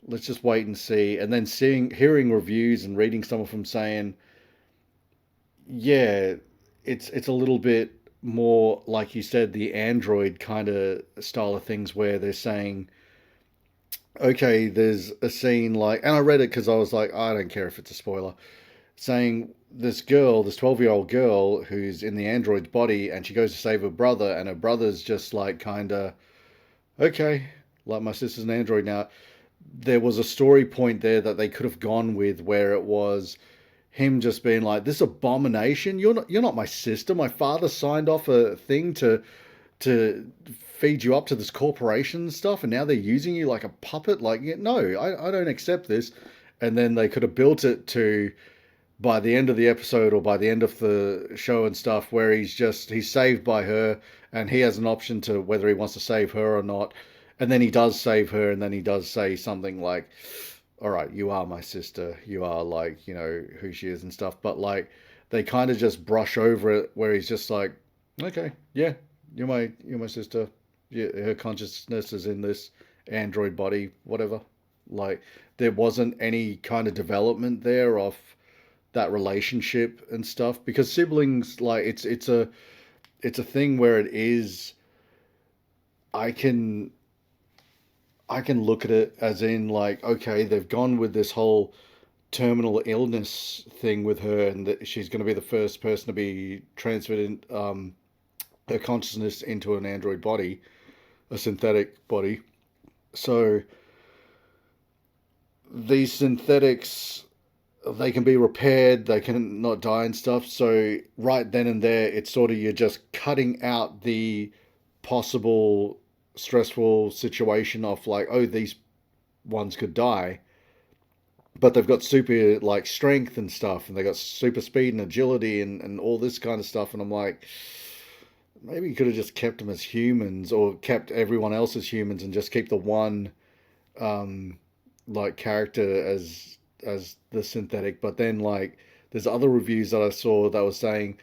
let's just wait and see. And then hearing reviews and reading some of them saying, yeah, it's a little bit more like you said, the Android kind of style of things, where they're saying, okay, there's a scene like, and I read it because I was like, I don't care if it's a spoiler, saying this girl, this 12-year-old girl who's in the android's body, and she goes to save her brother, and her brother's just like, kind of, okay, like, my sister's an android now. There was a story point there that they could have gone with, where it was him just being like, this abomination, you're not my sister. My father signed off a thing to feed you up to this corporation and stuff, and now they're using you like a puppet. Like, no, I don't accept this. And then they could have built it to, by the end of the episode or by the end of the show and stuff, where he's saved by her, and he has an option to whether he wants to save her or not. And then he does save her, and then he does say something like, all right, you are my sister, you are, like, who she is and stuff. But like, they kind of just brush over it, where he's just like, okay, yeah, you're my sister. Yeah, her consciousness is in this android body, whatever. Like, there wasn't any kind of development there of that relationship and stuff, because siblings, like, it's a thing where it is, I can look at it as in, like, okay, they've gone with this whole terminal illness thing with her, and that she's going to be the first person to be transferred in, her consciousness into an android body, a synthetic body. So these synthetics, they can be repaired, they can not die and stuff. So right then and there, it's sort of, you're just cutting out the possible stressful situation of, like, oh, these ones could die, but they've got super, like, strength and stuff, and they got super speed and agility and all this kind of stuff. And I'm like, maybe you could have just kept them as humans, or kept everyone else as humans, and just keep the one like character as the synthetic. But then, like, there's other reviews that I saw that was saying,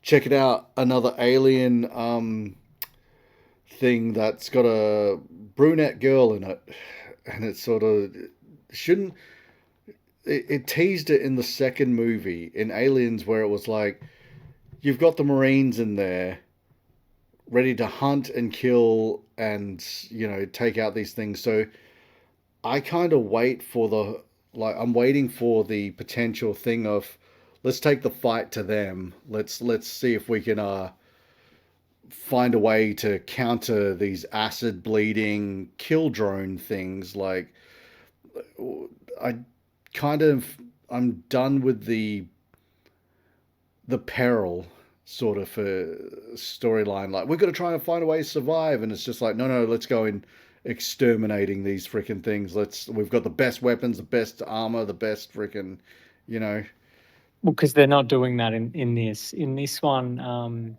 check it out, another alien thing that's got a brunette girl in it, and it sort of shouldn't. It teased it in the second movie in Aliens, where it was like, you've got the Marines in there ready to hunt and kill and, take out these things. So I kind of wait for I'm waiting for the potential thing of, let's take the fight to them. Let's see if we can find a way to counter these acid bleeding kill drone things. Like, I'm done with the peril sort of storyline. Like, we've got to try and find a way to survive, and it's just like, no, let's go in exterminating these freaking things. We've got the best weapons, the best armor, the best freaking, you know. Well, because they're not doing that in this. In this one,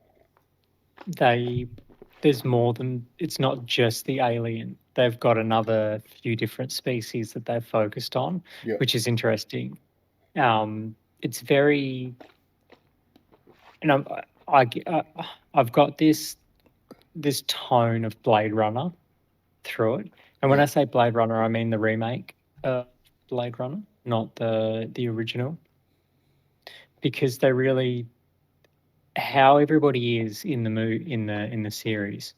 there's more than, it's not just the alien. They've got another few different species that they've focused on, Yeah. which is interesting. It's very, and I've got this tone of Blade Runner through it. And when Yeah. I say Blade Runner, I mean the remake Blade Runner, not the original, because they really, how everybody is in the series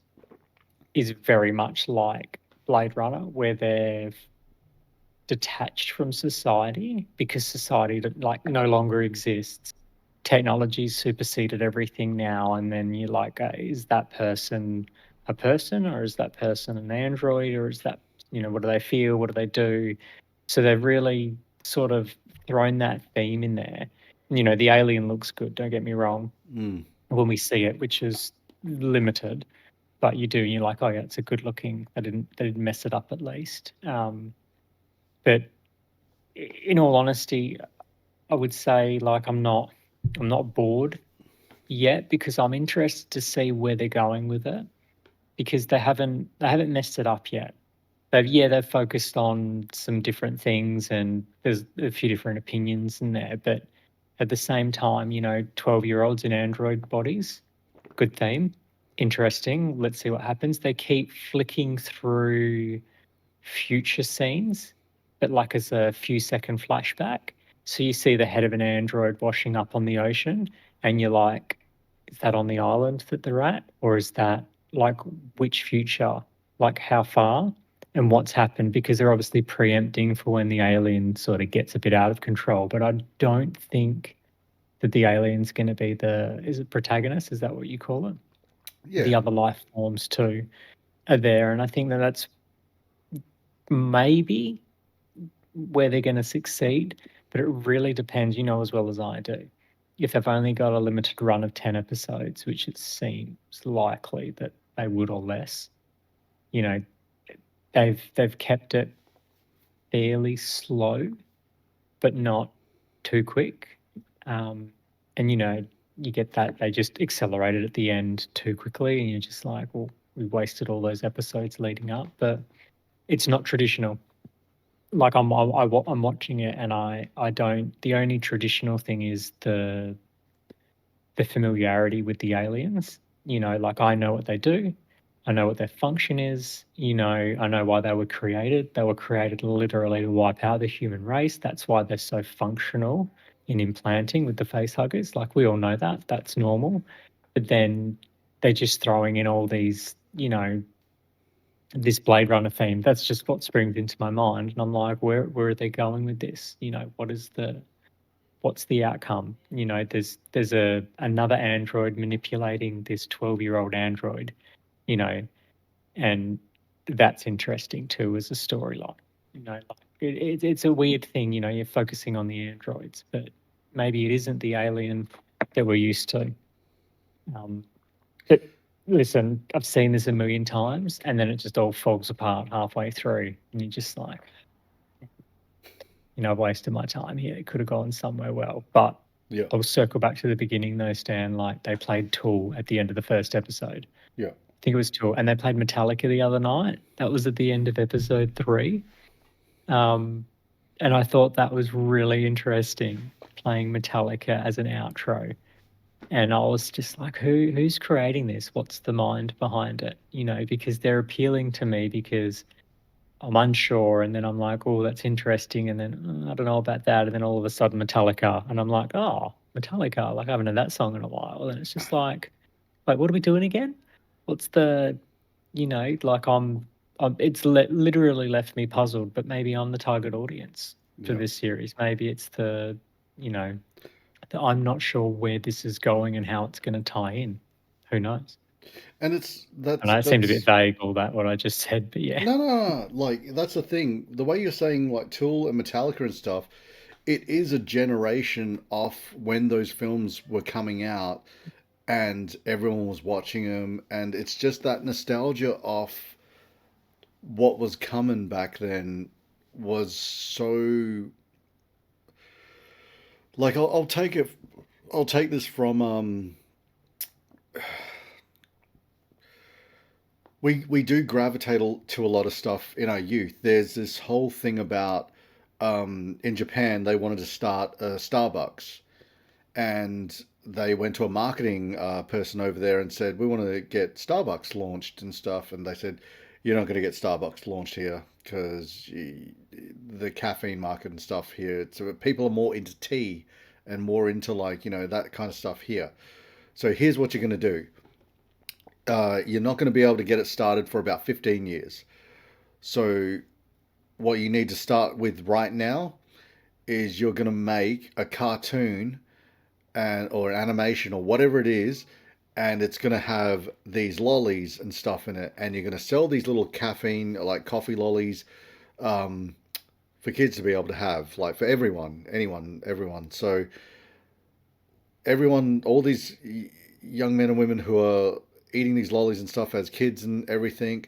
is very much like Blade Runner, where they've detached from society because society like no longer exists. Technology's superseded everything now, and then you're like, is that person a person, or is that person an android, or is that, what do they feel, what do they do? So they've really sort of thrown that theme in there. The alien looks good, don't get me wrong, when we see it, which is limited, but you do, and you're like, oh yeah, it's a good looking, they didn't mess it up at least. But in all honesty, I would say, like, I'm not bored yet, because I'm interested to see where they're going with it, because they haven't messed it up yet. They've focused on some different things, and there's a few different opinions in there, but at the same time, 12-year-olds in android bodies, good theme, interesting. Let's see what happens. They keep flicking through future scenes, but like as a few-second flashback. So you see the head of an android washing up on the ocean, and you're like, is that on the island that they're at? Or is that like which future? Like how far? And what's happened? Because they're obviously preempting for when the alien sort of gets a bit out of control. But I don't think that the alien's going to be is it protagonist? Is that what you call it? Yeah. The other life forms too are there. And I think that's maybe where they're going to succeed, but it really depends, as well as I do. If they've only got a limited run of 10 episodes, which it seems likely that they would, or less, they've kept it fairly slow, but not too quick. And you get that they just accelerated at the end too quickly, and you're just like, well, we wasted all those episodes leading up. But it's not traditional. Like I'm watching it, and I don't. The only traditional thing is the familiarity with the aliens. Like I know what they do, I know what their function is. I know why they were created. They were created literally to wipe out the human race. That's why they're so functional in implanting with the face huggers. Like we all know that. That's normal. But then they're just throwing in all these, this Blade Runner theme. That's just what springs into my mind, and I'm like, where are they going with this? What's the outcome? There's another android manipulating this 12-year-old android, and that's interesting too as a storyline. Like it's a weird thing. You're focusing on the androids, but maybe it isn't the alien that we're used to. But listen, I've seen this a million times, and then it just all falls apart halfway through, and you're just like, I've wasted my time here. It could have gone somewhere well. But Yeah. I'll circle back to the beginning though, Stan. Like they played Tool at the end of the first episode. Yeah. I think it was Tool, and they played Metallica the other night. That was at the end of episode 3. And I thought that was really interesting, playing Metallica as an outro. And I was just like, who's creating this? What's the mind behind it? Because they're appealing to me because I'm unsure. And then I'm like, oh, that's interesting. And then I don't know about that. And then all of a sudden Metallica. And I'm like, oh, Metallica. Like I haven't heard that song in a while. And it's just like, wait, what are we doing again? What's the, like it's literally left me puzzled, but maybe I'm the target audience for this series. Maybe it's I'm not sure where this is going and how it's going to tie in. Who knows? And I seemed a bit vague, all that, what I just said, but yeah. No. Like, that's the thing. The way you're saying, like, Tool and Metallica and stuff, it is a generation off when those films were coming out and everyone was watching them. And it's just that nostalgia of what was coming back then was so like I'll take it. I'll take this from we do gravitate to a lot of stuff in our youth. There's this whole thing about in Japan they wanted to start a Starbucks, and they went to a marketing person over there and said we want to get Starbucks launched and stuff, and they said you're not going to get Starbucks launched here because the caffeine market and stuff here. So people are more into tea and more into like that kind of stuff here. So here's what you're going to do. You're not going to be able to get it started for about 15 years. So what you need to start with right now is you're going to make a cartoon or an animation or whatever it is, and it's going to have these lollies and stuff in it, and you're going to sell these little caffeine like coffee lollies for kids to be able to have, like for everyone, anyone, everyone. So everyone, all these young men and women who are eating these lollies and stuff as kids and everything,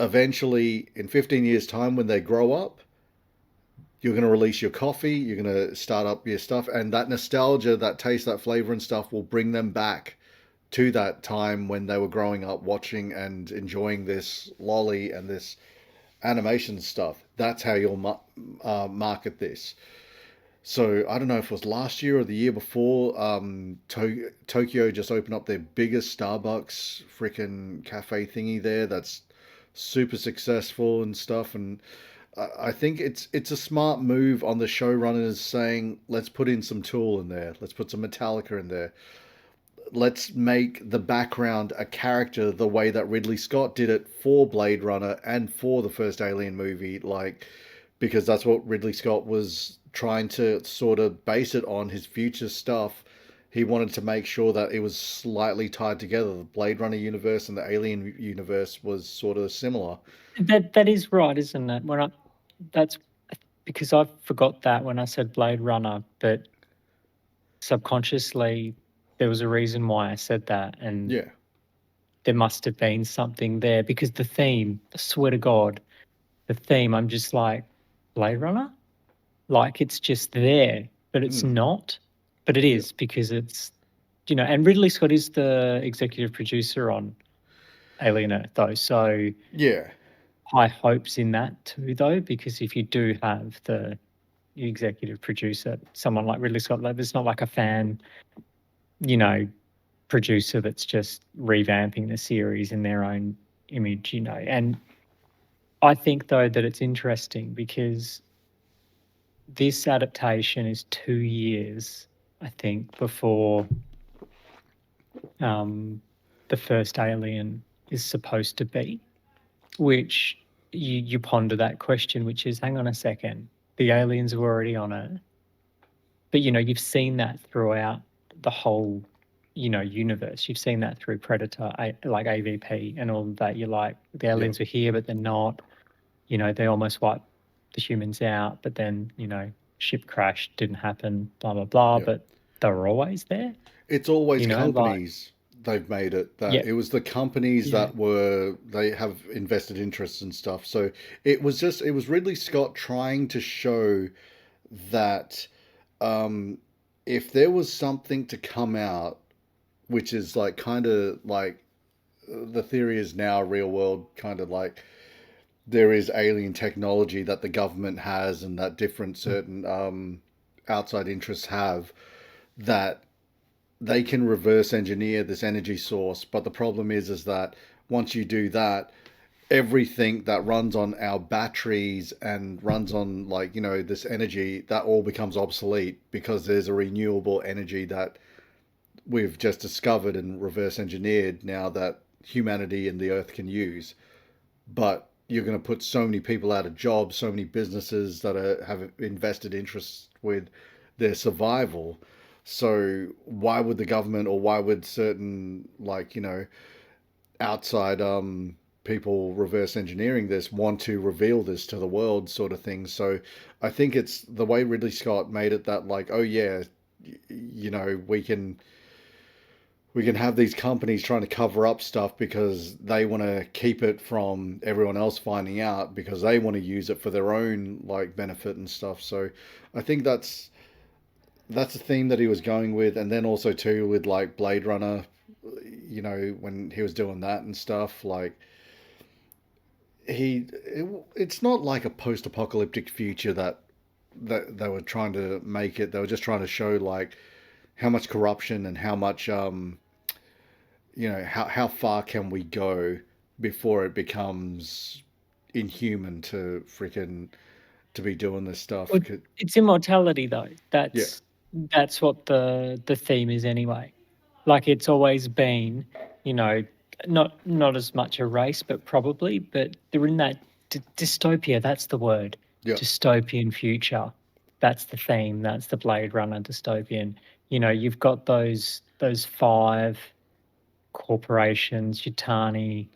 eventually in 15 years time when they grow up, you're going to release your coffee, you're going to start up your stuff, and that nostalgia, that taste, that flavor and stuff will bring them back to that time when they were growing up watching and enjoying this lolly and this animation stuff. That's how you'll market this. So I don't know if it was last year or the year before, Tokyo just opened up their biggest Starbucks freaking cafe thingy there. That's super successful and stuff. And I think it's a smart move on the showrunners saying, let's put in some Tool in there. Let's put some Metallica in there. Let's make the background a character the way that Ridley Scott did it for Blade Runner and for the first Alien movie. Like, because that's what Ridley Scott was trying to sort of base it on, his future stuff. He wanted to make sure that it was slightly tied together. The Blade Runner universe and the Alien universe was sort of similar. That is right, isn't it? That's because I forgot that when I said Blade Runner, but subconsciously there was a reason why I said that, and Yeah. there must have been something there because the theme, I swear to God, the theme, I'm just like, Blade Runner? Like it's just there, but it's not. But it is because it's, and Ridley Scott is the executive producer on Alien Earth, though. So yeah, high hopes in that too, though, because if you do have the executive producer, someone like Ridley Scott, it's not like a fan, producer that's just revamping the series in their own image, And I think, though, that it's interesting because this adaptation is 2 years, I think, before the first Alien is supposed to be, which you ponder that question, which is, hang on a second, the aliens were already on it. But, you've seen that throughout the whole, universe. You've seen that through Predator, like AVP and all of that. You're like, the aliens were here, but they're not. They almost wiped the humans out, but then, ship crash didn't happen, blah, blah, blah. But they were always there. It's always companies they've made it that it was the companies that they have invested interests and stuff. So it was Ridley Scott trying to show that if there was something to come out, which is like kind of like the theory is now real world, kind of like there is alien technology that the government has and that different certain outside interests have, that they can reverse engineer this energy source. But the problem is that once you do that, everything that runs on our batteries and runs on this energy, that all becomes obsolete because there's a renewable energy that we've just discovered and reverse engineered now that humanity and the earth can use. But you're going to put so many people out of jobs, so many businesses that have invested interests with their survival. So why would the government, or why would certain outside people reverse engineering this want to reveal this to the world, sort of thing? So I think it's the way Ridley Scott made it that we we can have these companies trying to cover up stuff because they want to keep it from everyone else finding out because they want to use it for their own like benefit and stuff. So I think that's a theme that he was going with, and then also too with like Blade Runner, when he was doing that and stuff. Like it's not like a post-apocalyptic future that they were trying to make it. They were just trying to show like how much corruption and how much how far can we go before it becomes inhuman to freaking to be doing this stuff. Well, it's immortality though. Yeah. That's what the theme is anyway. Like it's always been, you know, not as much a race, but probably, but they're in that dystopia. That's the word. Yeah. Dystopian future. That's the theme. That's the Blade Runner dystopian. You've got those 5 corporations, Yutani,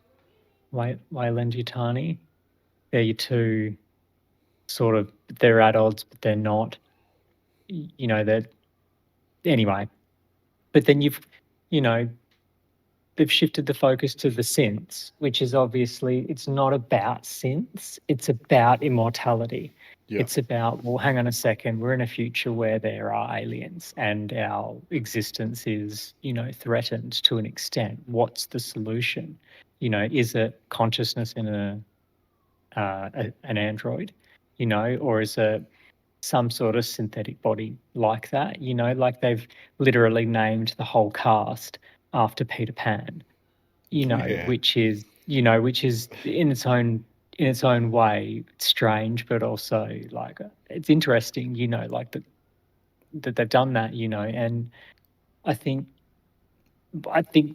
Wayland Yutani. They're your 2 sort of, they're at odds, but they're not. They're anyway. But then they've shifted the focus to the synths, which is obviously, it's not about synths, it's about immortality. Yeah. It's about, well, hang on a second, we're in a future where there are aliens and our existence is, threatened to an extent. What's the solution? Is it consciousness in an android, or is it some sort of synthetic body like that? Like they've literally named the whole cast after Peter Pan, Yeah. which is in its own way strange, but also like it's interesting, like that they've done that, and I think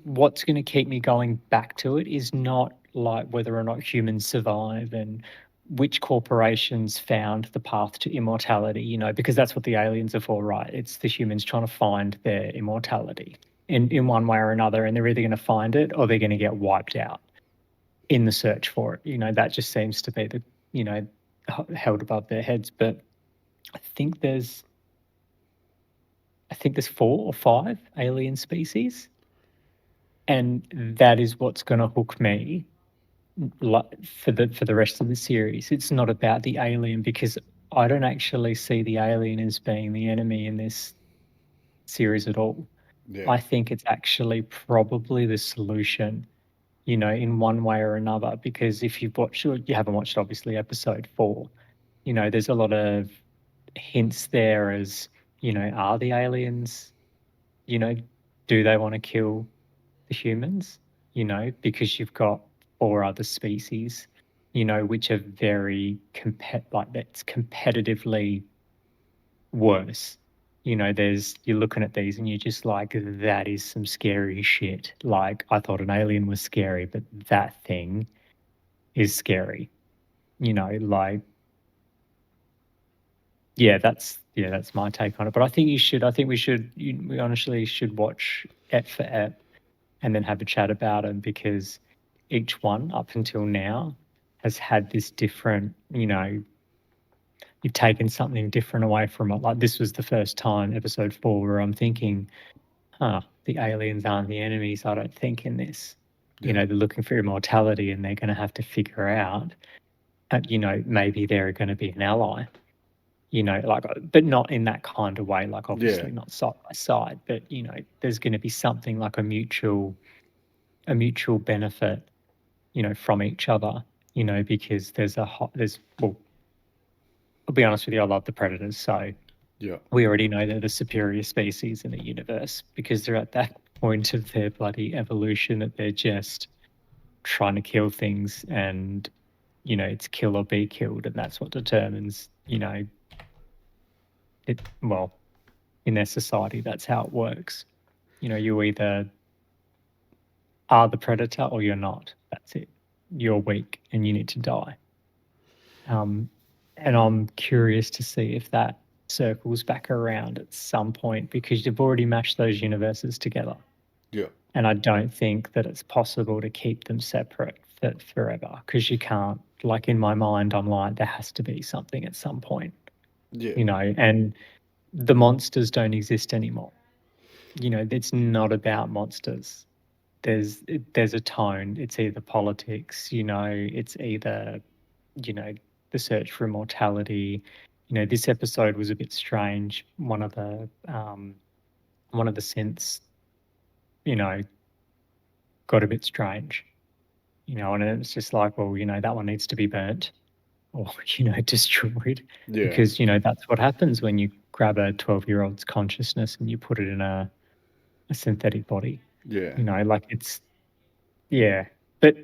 what's going to keep me going back to it is not like whether or not humans survive and which corporations found the path to immortality, because that's what the aliens are for, right? It's the humans trying to find their immortality in one way or another, and they're either going to find it or they're going to get wiped out in the search for it. That just seems to be the, held above their heads. But I think there's 4 or 5 alien species, and that is what's going to hook me for the rest of the series. It's not about the alien, because I don't actually see the alien as being the enemy in this series at all. Yeah. I think it's actually probably the solution, in one way or another, because if you haven't watched obviously episode 4, there's a lot of hints there as, are the aliens, do they want to kill the humans? Because you've got 4 other species, which are very that's competitively worse. You're looking at these and you're just like, that is some scary shit. Like, I thought an alien was scary, but that thing is scary. Like, that's my take on it. But I think we honestly should watch Ep for Ep and then have a chat about them, because each one up until now has had this different, you've taken something different away from it. Like, this was the first time, episode 4, where I'm thinking, the aliens aren't the enemies, I don't think, in this. Yeah. They're looking for immortality, and they're going to have to figure out, maybe they're going to be an ally, like, but not in that kind of way, like obviously not side by side, but, there's going to be something like a mutual benefit, from each other, because well, I'll be honest with you, I love the Predators, so Yeah. we already know they're the superior species in the universe, because they're at that point of their bloody evolution that they're just trying to kill things, and, it's kill or be killed, and that's what determines, well, in their society, that's how it works. You either are the predator or you're not. That's it. You're weak and you need to die. And I'm curious to see if that circles back around at some point, because you've already mashed those universes together. Yeah. And I don't think that it's possible to keep them separate forever, because you can't. Like, in my mind, I'm like, there has to be something at some point. Yeah. And the monsters don't exist anymore. it's not about monsters. There's a tone. It's either politics, it's either, you know, the search for immortality. This episode was a bit strange. One of the synths, you know, got a bit strange, and it's just like, well, that one needs to be burnt or, destroyed, Yeah. because, that's what happens when you grab a 12-year-old's consciousness and you put it in a synthetic body. Yeah. Like yeah. But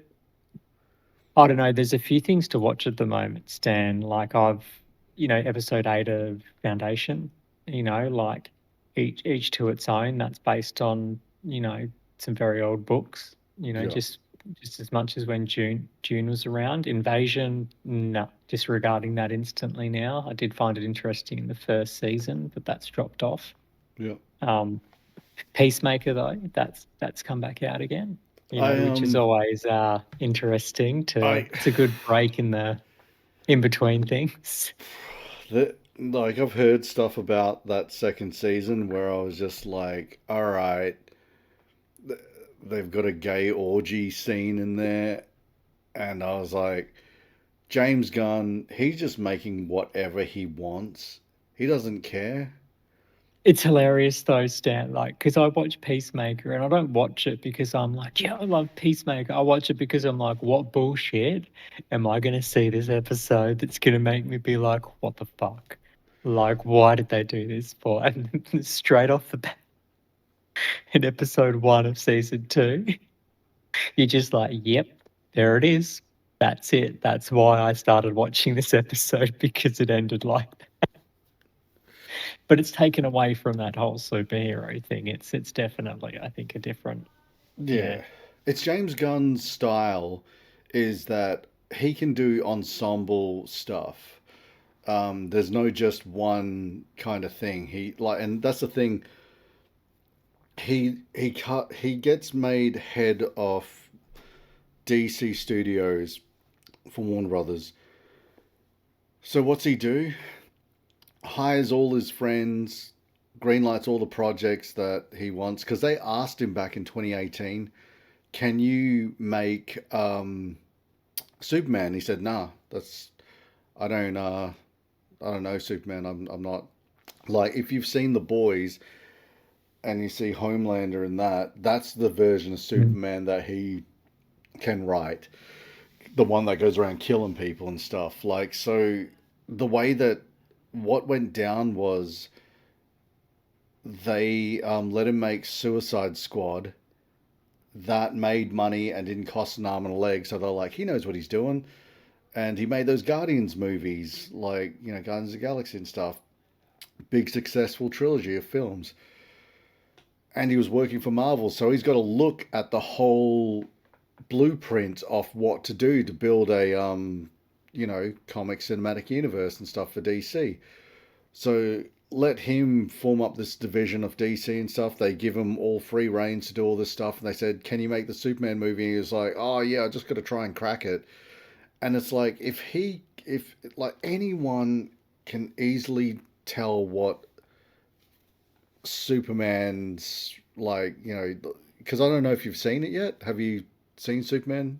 I don't know, there's a few things to watch at the moment, Stan. Like episode 8 of Foundation, like each to its own. That's based on, some very old books, Yeah. just as much as when June was around. Invasion, no, disregarding that instantly now. I did find it interesting in the first season, but that's dropped off. Yeah. Peacemaker, though, that's come back out again. Which is always interesting. It's a good break in between things. Like, I've heard stuff about that second season where I was just like, all right, they've got a gay orgy scene in there, and I was like, James Gunn, he's just making whatever he wants. He doesn't care. It's hilarious though, Stan, like, because I watch Peacemaker and I don't watch it because I'm like, yeah, I love Peacemaker. I watch it because I'm like, what bullshit am I going to see this episode that's going to make me be like, what the fuck? Like, why did they do this for? And straight off the bat, in episode 1 of season 2, you're just like, yep, there it is. That's it. That's why I started watching this episode, because it ended like that. But it's taken away from that whole superhero thing. It's definitely, I think, a different. Yeah. It's James Gunn's style is that he can do ensemble stuff. There's no just one kind of thing. And that's the thing. He gets made head of DC Studios for Warner Brothers. So what's he do? Hires all his friends, greenlights all the projects that he wants, because they asked him back in 2018, can you make Superman? He said, nah, I don't know Superman. I'm not, like, if you've seen The Boys and you see Homelander in that's the version of Superman that he can write, the one that goes around killing people and stuff. Like, so the way that what went down was they let him make Suicide Squad. That made money and didn't cost an arm and a leg, so they're like, he knows what he's doing. And he made those Guardians movies, like, Guardians of the Galaxy and stuff. Big successful trilogy of films. And he was working for Marvel, so he's got to look at the whole blueprint of what to do to build a comic cinematic universe and stuff for DC. So let him form up this division of DC and stuff. They give him all free reins to do all this stuff, and they said, can you make the Superman movie? And he was like, oh yeah, I just got to try and crack it. And it's like, if anyone can easily tell what Superman's like, because I don't know if you've seen it yet. Have you seen Superman?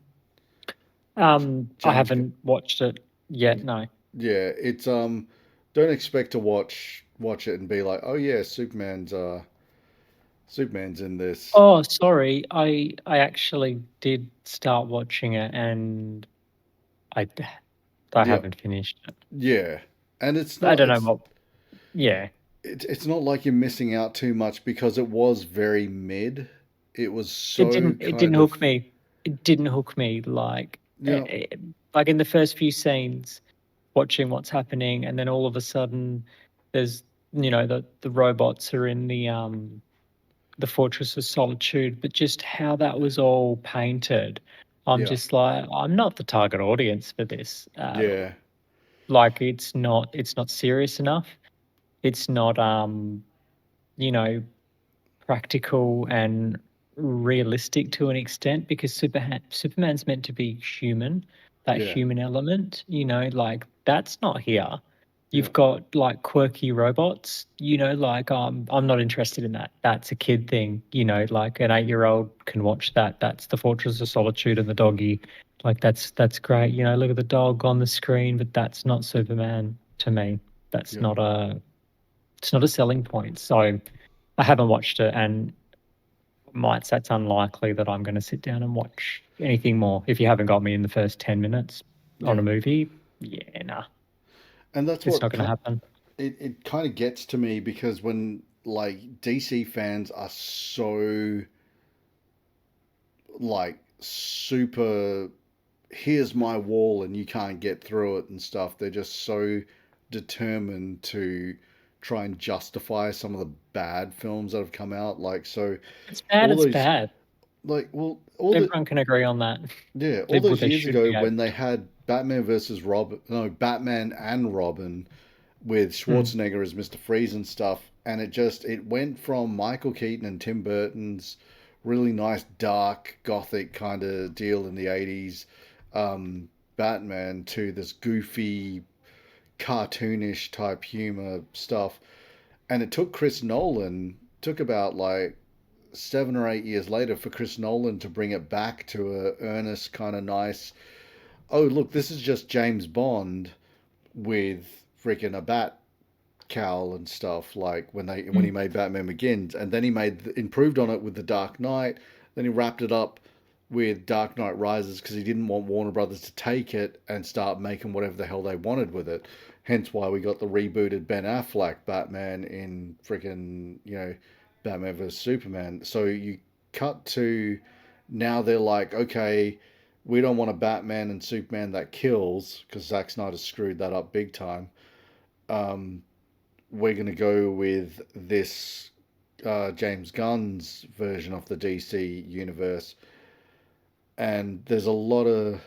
I haven't watched it yet. No. Yeah, it's don't expect to watch it and be like, oh yeah, Superman's in this. Oh, sorry, I actually did start watching it, and I haven't finished it. Yeah, and it's not. I don't know what. Yeah. It's not like you're missing out too much, because it was very mid. It was so. It didn't hook me. It didn't hook me, like like in the first few scenes, watching what's happening, and then all of a sudden, there's the robots are in the Fortress of Solitude, but just how that was all painted, I'm just like, I'm not the target audience for this. Like, it's not serious enough. It's not practical and realistic to an extent, because Superman's meant to be human, that human element, like, that's not here. You've got like quirky robots, like I'm not interested in that. That's a kid thing, like an 8-year-old can watch that. That's the Fortress of Solitude and the doggy. Like that's great. Look at the dog on the screen, but that's not Superman to me. That's Yeah. not it's not a selling point. So I haven't watched it, and might say it's unlikely that I'm going to sit down and watch anything more. If you haven't got me in the first 10 minutes on Yeah. a movie, yeah, nah, And that's it's what not going to happen. it kind of gets to me, because when like DC fans are so like super, here's my wall and you can't get through it and stuff. They're just so determined to try and justify some of the bad films that have come out. Like, so It's bad, all it's those, bad. like, well, all the, Everyone can agree on that. yeah, all They those they years should ago be able when they to. had Batman versus Robin, no, Batman and Robin with Mm. Schwarzenegger as Mr. Freeze and stuff, and it went from Michael Keaton and Tim Burton's really nice dark gothic kind of deal in the 80s Batman to this goofy cartoonish type humor stuff. And it took Chris Nolan, took about like 7 or 8 years later for Chris Nolan to bring it back to a earnest kind of nice, oh look, this is just James Bond with freaking a bat cowl and stuff, like when he Mm. made Batman Begins, and then he improved on it with The Dark Knight. Then he wrapped it up with Dark Knight Rises because he didn't want Warner Brothers to take it and start making whatever the hell they wanted with it. Hence why we got the rebooted Ben Affleck Batman in freaking Batman vs Superman. So you cut to now they're like, okay, we don't want a Batman and Superman that kills because Zack Snyder screwed that up big time. Um, we're going to go with this James Gunn's version of the DC universe. And there's a lot of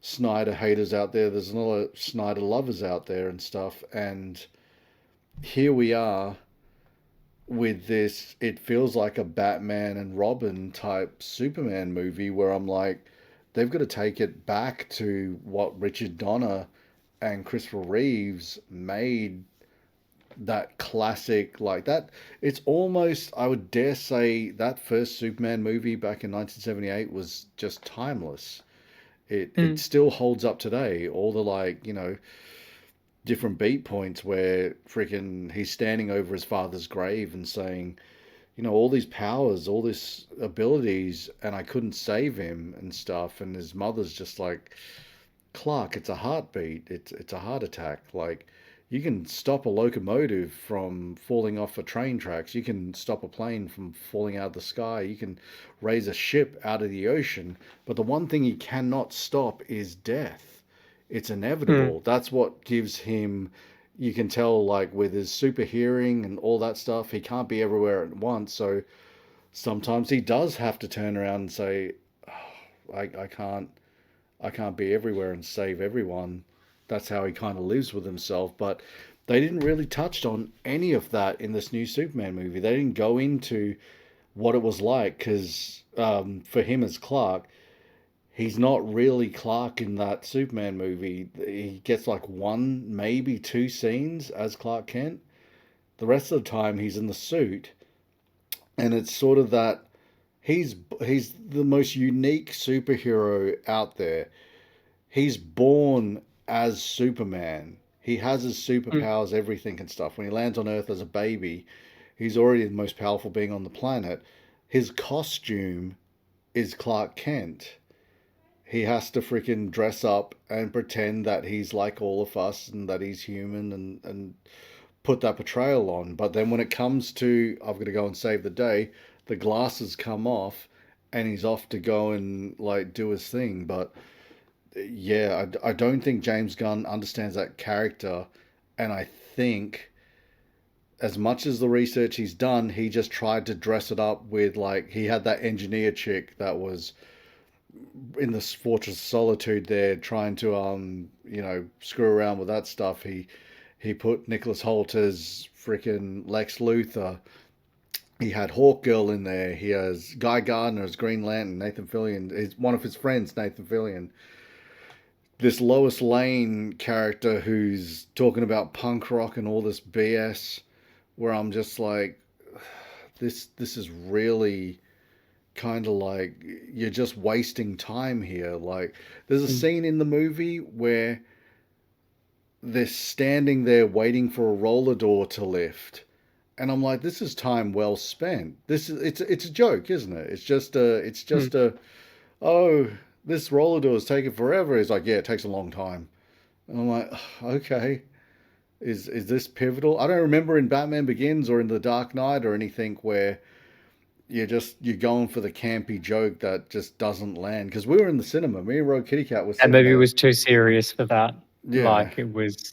Snyder haters out there. There's a lot of Snyder lovers out there and stuff. And here we are with this. It feels like a Batman and Robin type Superman movie where I'm like, they've got to take it back to what Richard Donner and Christopher Reeves made, that classic like that. It's almost, I would dare say, that first Superman movie back in 1978 was just timeless. It Mm. still holds up today. All the like, different beat points where freaking he's standing over his father's grave and saying, all these powers, all these abilities, and I couldn't save him and stuff. And his mother's just like, Clark, it's a heartbeat. It's a heart attack. Like, you can stop a locomotive from falling off a train tracks. You can stop a plane from falling out of the sky. You can raise a ship out of the ocean. But the one thing you cannot stop is death. It's Mm. inevitable. That's what gives him. You can tell, like with his super hearing and all that stuff, he can't be everywhere at once. So sometimes he does have to turn around and say, oh, I can't be everywhere and save everyone. That's how he kind of lives with himself. But they didn't really touch on any of that in this new Superman movie. They didn't go into what it was like because for him as Clark, he's not really Clark in that Superman movie. He gets like one, maybe two scenes as Clark Kent. The rest of the time, he's in the suit, and it's sort of that he's the most unique superhero out there. He's born as Superman. He has his Mm. superpowers, everything and stuff. When he lands on Earth as a baby, he's already the most powerful being on the planet. His costume is Clark Kent. He has to freaking dress up and pretend that he's like all of us and that he's human and put that portrayal on. But then when it comes to, I've got to go and save the day, the glasses come off and he's off to go and like do his thing. But yeah, I don't think James Gunn understands that character. And I think as much as the research he's done, he just tried to dress it up with like, he had that engineer chick that was in this Fortress of Solitude there trying to screw around with that stuff. He put Nicholas Hoult as freaking Lex Luthor. He had Hawkgirl in there. He has Guy Gardner as Green Lantern. Nathan Fillion is one of his friends. Nathan Fillion. this Lois Lane character who's talking about punk rock and all this BS, where I'm just like, this is really kind of like you're just wasting time here. Like, there's a scene in the movie where they're standing there waiting for a roller door to lift, and I'm like, this is time well spent. This is it's a joke, isn't it? It's just a oh, this roller door is taking forever. He's like, yeah, it takes a long time. And I'm like, okay, is this pivotal? I don't remember in Batman Begins or in The Dark Knight or anything where you're going for the campy joke that just doesn't land. Because we were in the cinema, me and Rogue Kitty Cat was That sitting movie there. was too serious for that. Yeah, Like it was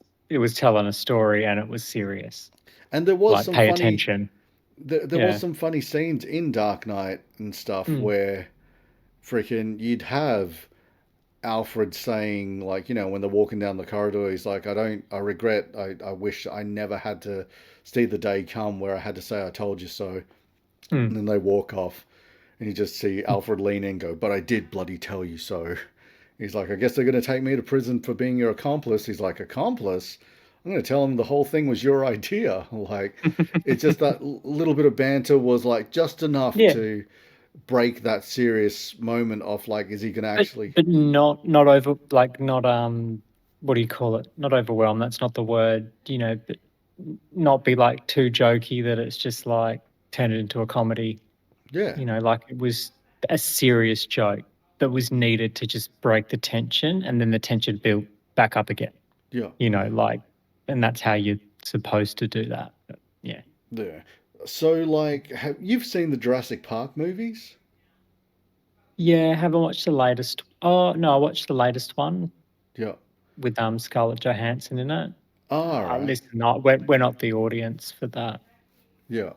telling a story and it was serious. and there was Like some pay funny attention. there Yeah. was some funny scenes in Dark Knight and stuff Mm. where freaking you'd have Alfred saying, like, when they're walking down the corridor, he's like, I regret, I wish I never had to see the day come where I had to say I told you so. Mm. And then they walk off and you just see Alfred lean in and go, but I did bloody tell you so. He's like, I guess they're going to take me to prison for being your accomplice. He's like, accomplice? I'm going to tell them the whole thing was your idea. Like, it's just that little bit of banter was like just enough Yeah. to break that serious moment off. Like, is he going to actually? But not over, like, not what do you call it? Not overwhelmed. That's not the word. But not be like too jokey that it's just like turn it into a comedy. Yeah, Like it was a serious joke that was needed to just break the tension, and then the tension built back up again. yeah, Like, and that's how you're supposed to do that. But, yeah. yeah. So, like, you've seen the Jurassic Park movies? Yeah, haven't watched the latest. Oh no, I watched the latest one Yeah. with Scarlett Johansson in it. All right. Listen, we're not the audience for that. Yeah.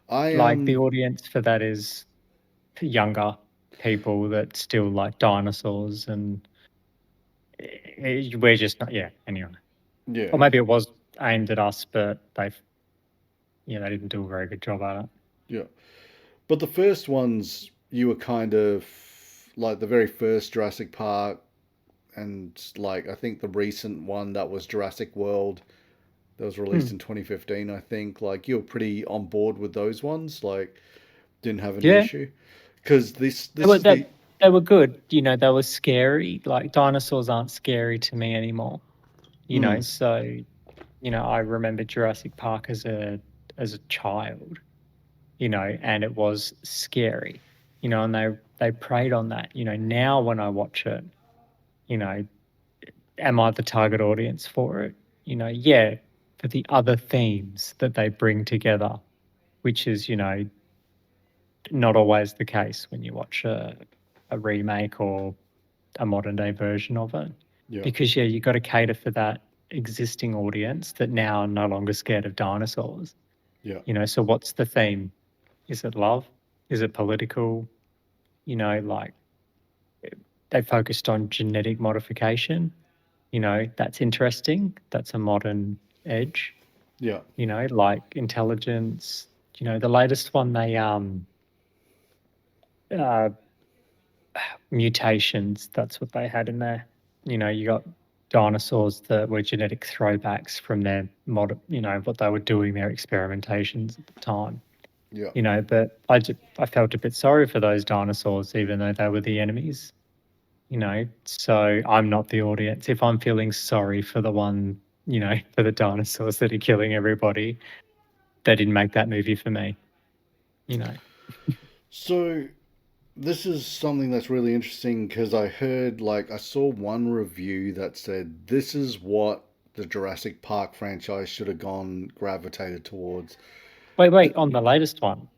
I Like the audience for that is younger people that still like dinosaurs, and we're just not. Yeah, anyway. Yeah. Or maybe it was aimed at us, but they didn't do a very good job at it. Yeah. But the first ones, you were kind of like the very first Jurassic Park, and like I think the recent one that was Jurassic World that was released in 2015, I think. Like, you were pretty on board with those ones, like didn't have any issue. Because this They were, is the they were good. They were scary. Like dinosaurs aren't scary to me anymore. So I remember Jurassic Park as a child, and it was scary, and they preyed on that. Now when I watch it, am I the target audience for it? Yeah, for the other themes that they bring together, which is, not always the case when you watch a remake or a modern day version of it. yeah. Because you got to cater for that existing audience that now are no longer scared of dinosaurs. Yeah. So what's the theme? Is it love? Is it political? Like they focused on genetic modification. That's interesting. That's a modern edge. Yeah. Like intelligence. The latest one they mutations. That's what they had in there. You got dinosaurs that were genetic throwbacks from their modern, what they were doing, their experimentations at the time. Yeah. But I felt a bit sorry for those dinosaurs, even though they were the enemies. So I'm not the audience. If I'm feeling sorry for the one, for the dinosaurs that are killing everybody, they didn't make that movie for me. So this is something that's really interesting because I saw one review that said this is what the Jurassic Park franchise should have gravitated towards. Wait, on the latest one?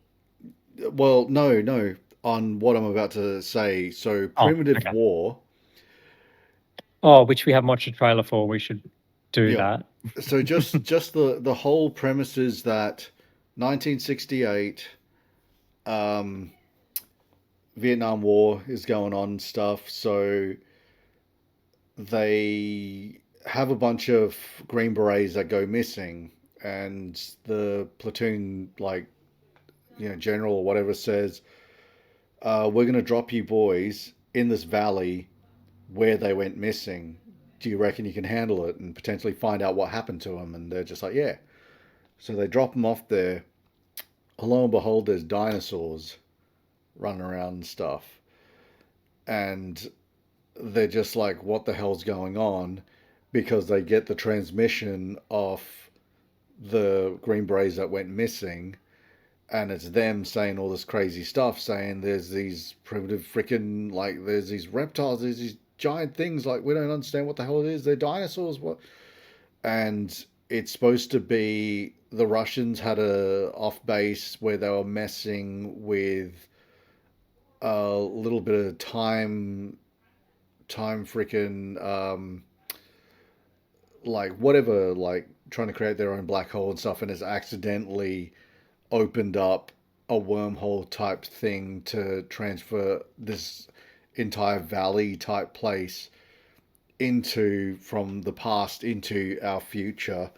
Well, no, on what I'm about to say. So, Primitive War. Oh, which we haven't watched a trailer for. We should do that. So just the whole premise is that 1968, Vietnam War is going on and stuff. So they have a bunch of Green Berets that go missing, and the platoon, general or whatever, says, we're going to drop you boys in this valley where they went missing. do you reckon you can handle it and potentially find out what happened to him? And they're just like, yeah. So they drop him off there. Lo and behold, there's dinosaurs running around and stuff. And they're just like, what the hell's going on? Because they get the transmission off the Green Berets that went missing. And it's them saying all this crazy stuff, saying there's these primitive freaking, like, there's these reptiles, there's these giant things, like, we don't understand what the hell it is. They're dinosaurs. What? And it's supposed to be the Russians had a off base where they were messing with a little bit of time freaking like whatever, like trying to create their own black hole and stuff, and has accidentally opened up a wormhole type thing to transfer this entire valley type place into from the past into our future.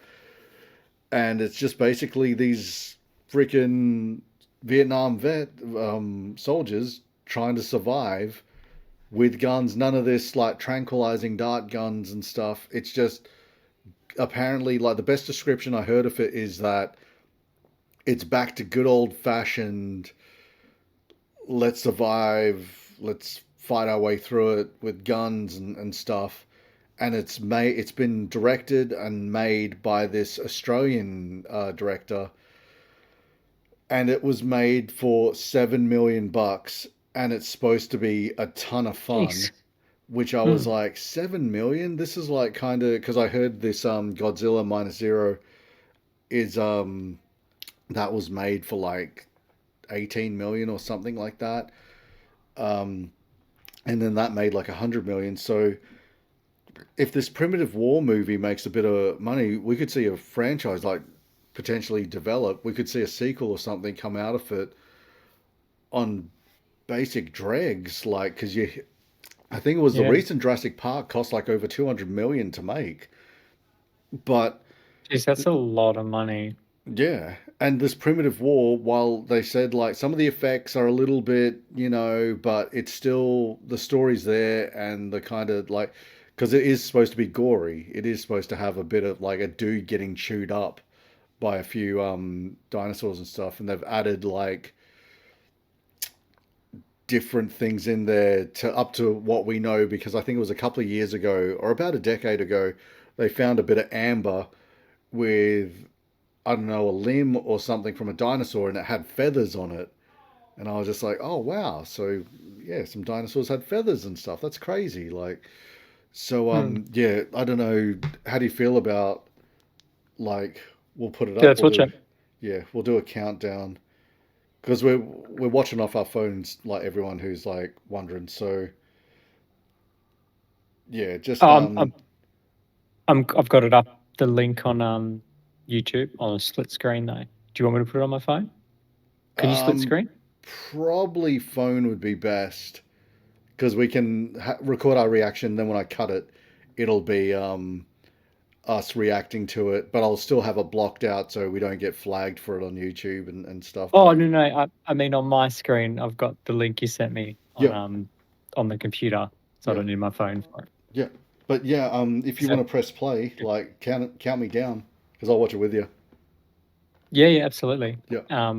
And it's just basically these freaking Vietnam vet soldiers trying to survive with guns. None of this like tranquilizing dart guns and stuff. It's just apparently, like, the best description I heard of it is that it's back to good old fashioned, let's survive, let's fight our way through it with guns and stuff. And it's been directed and made by this Australian director, and it was made for $7 million, and it's supposed to be a ton of fun. Jeez. Which I was like, 7 million? This is like kind of, because I heard this Godzilla Minus Zero is that was made for like 18 million or something like that, and then that made like 100 million. So if this Primitive War movie makes a bit of money, we could see a franchise like potentially develop. We could see a sequel or something come out of it on basic dregs, like, because I think it was the recent Jurassic Park cost like over 200 million to make. But Jeez, that's a lot of money. yeah, and this Primitive War, while they said like some of the effects are a little bit, but it's still, the story's there, and the kind of like, because it is supposed to be gory. It is supposed to have a bit of like a dude getting chewed up by a few dinosaurs and stuff, and they've added like different things in there to up to what we know, because I think it was a couple of years ago or about a decade ago, they found a bit of amber with, I don't know, a limb or something from a dinosaur, and it had feathers on it. And I was just like, oh wow, so yeah, some dinosaurs had feathers and stuff. That's crazy. Like, so yeah, I don't know, how do you feel about, like, we'll put it up, Let's watch it. yeah, we'll do a countdown, because we're watching off our phones, like everyone who's like wondering. So yeah, just I've got it up, the link on YouTube on a split screen though. Do you want me to put it on my phone? Can you split screen? Probably phone would be best, because we can record our reaction. Then when I cut it, it'll be us reacting to it, but I'll still have it blocked out so we don't get flagged for it on YouTube and stuff. Oh no, I mean on my screen, I've got the link you sent me on the computer, so I don't need my phone for it. Yeah, but yeah, if you want to press play, like count me down, because I'll watch it with you. Yeah, absolutely. Yeah.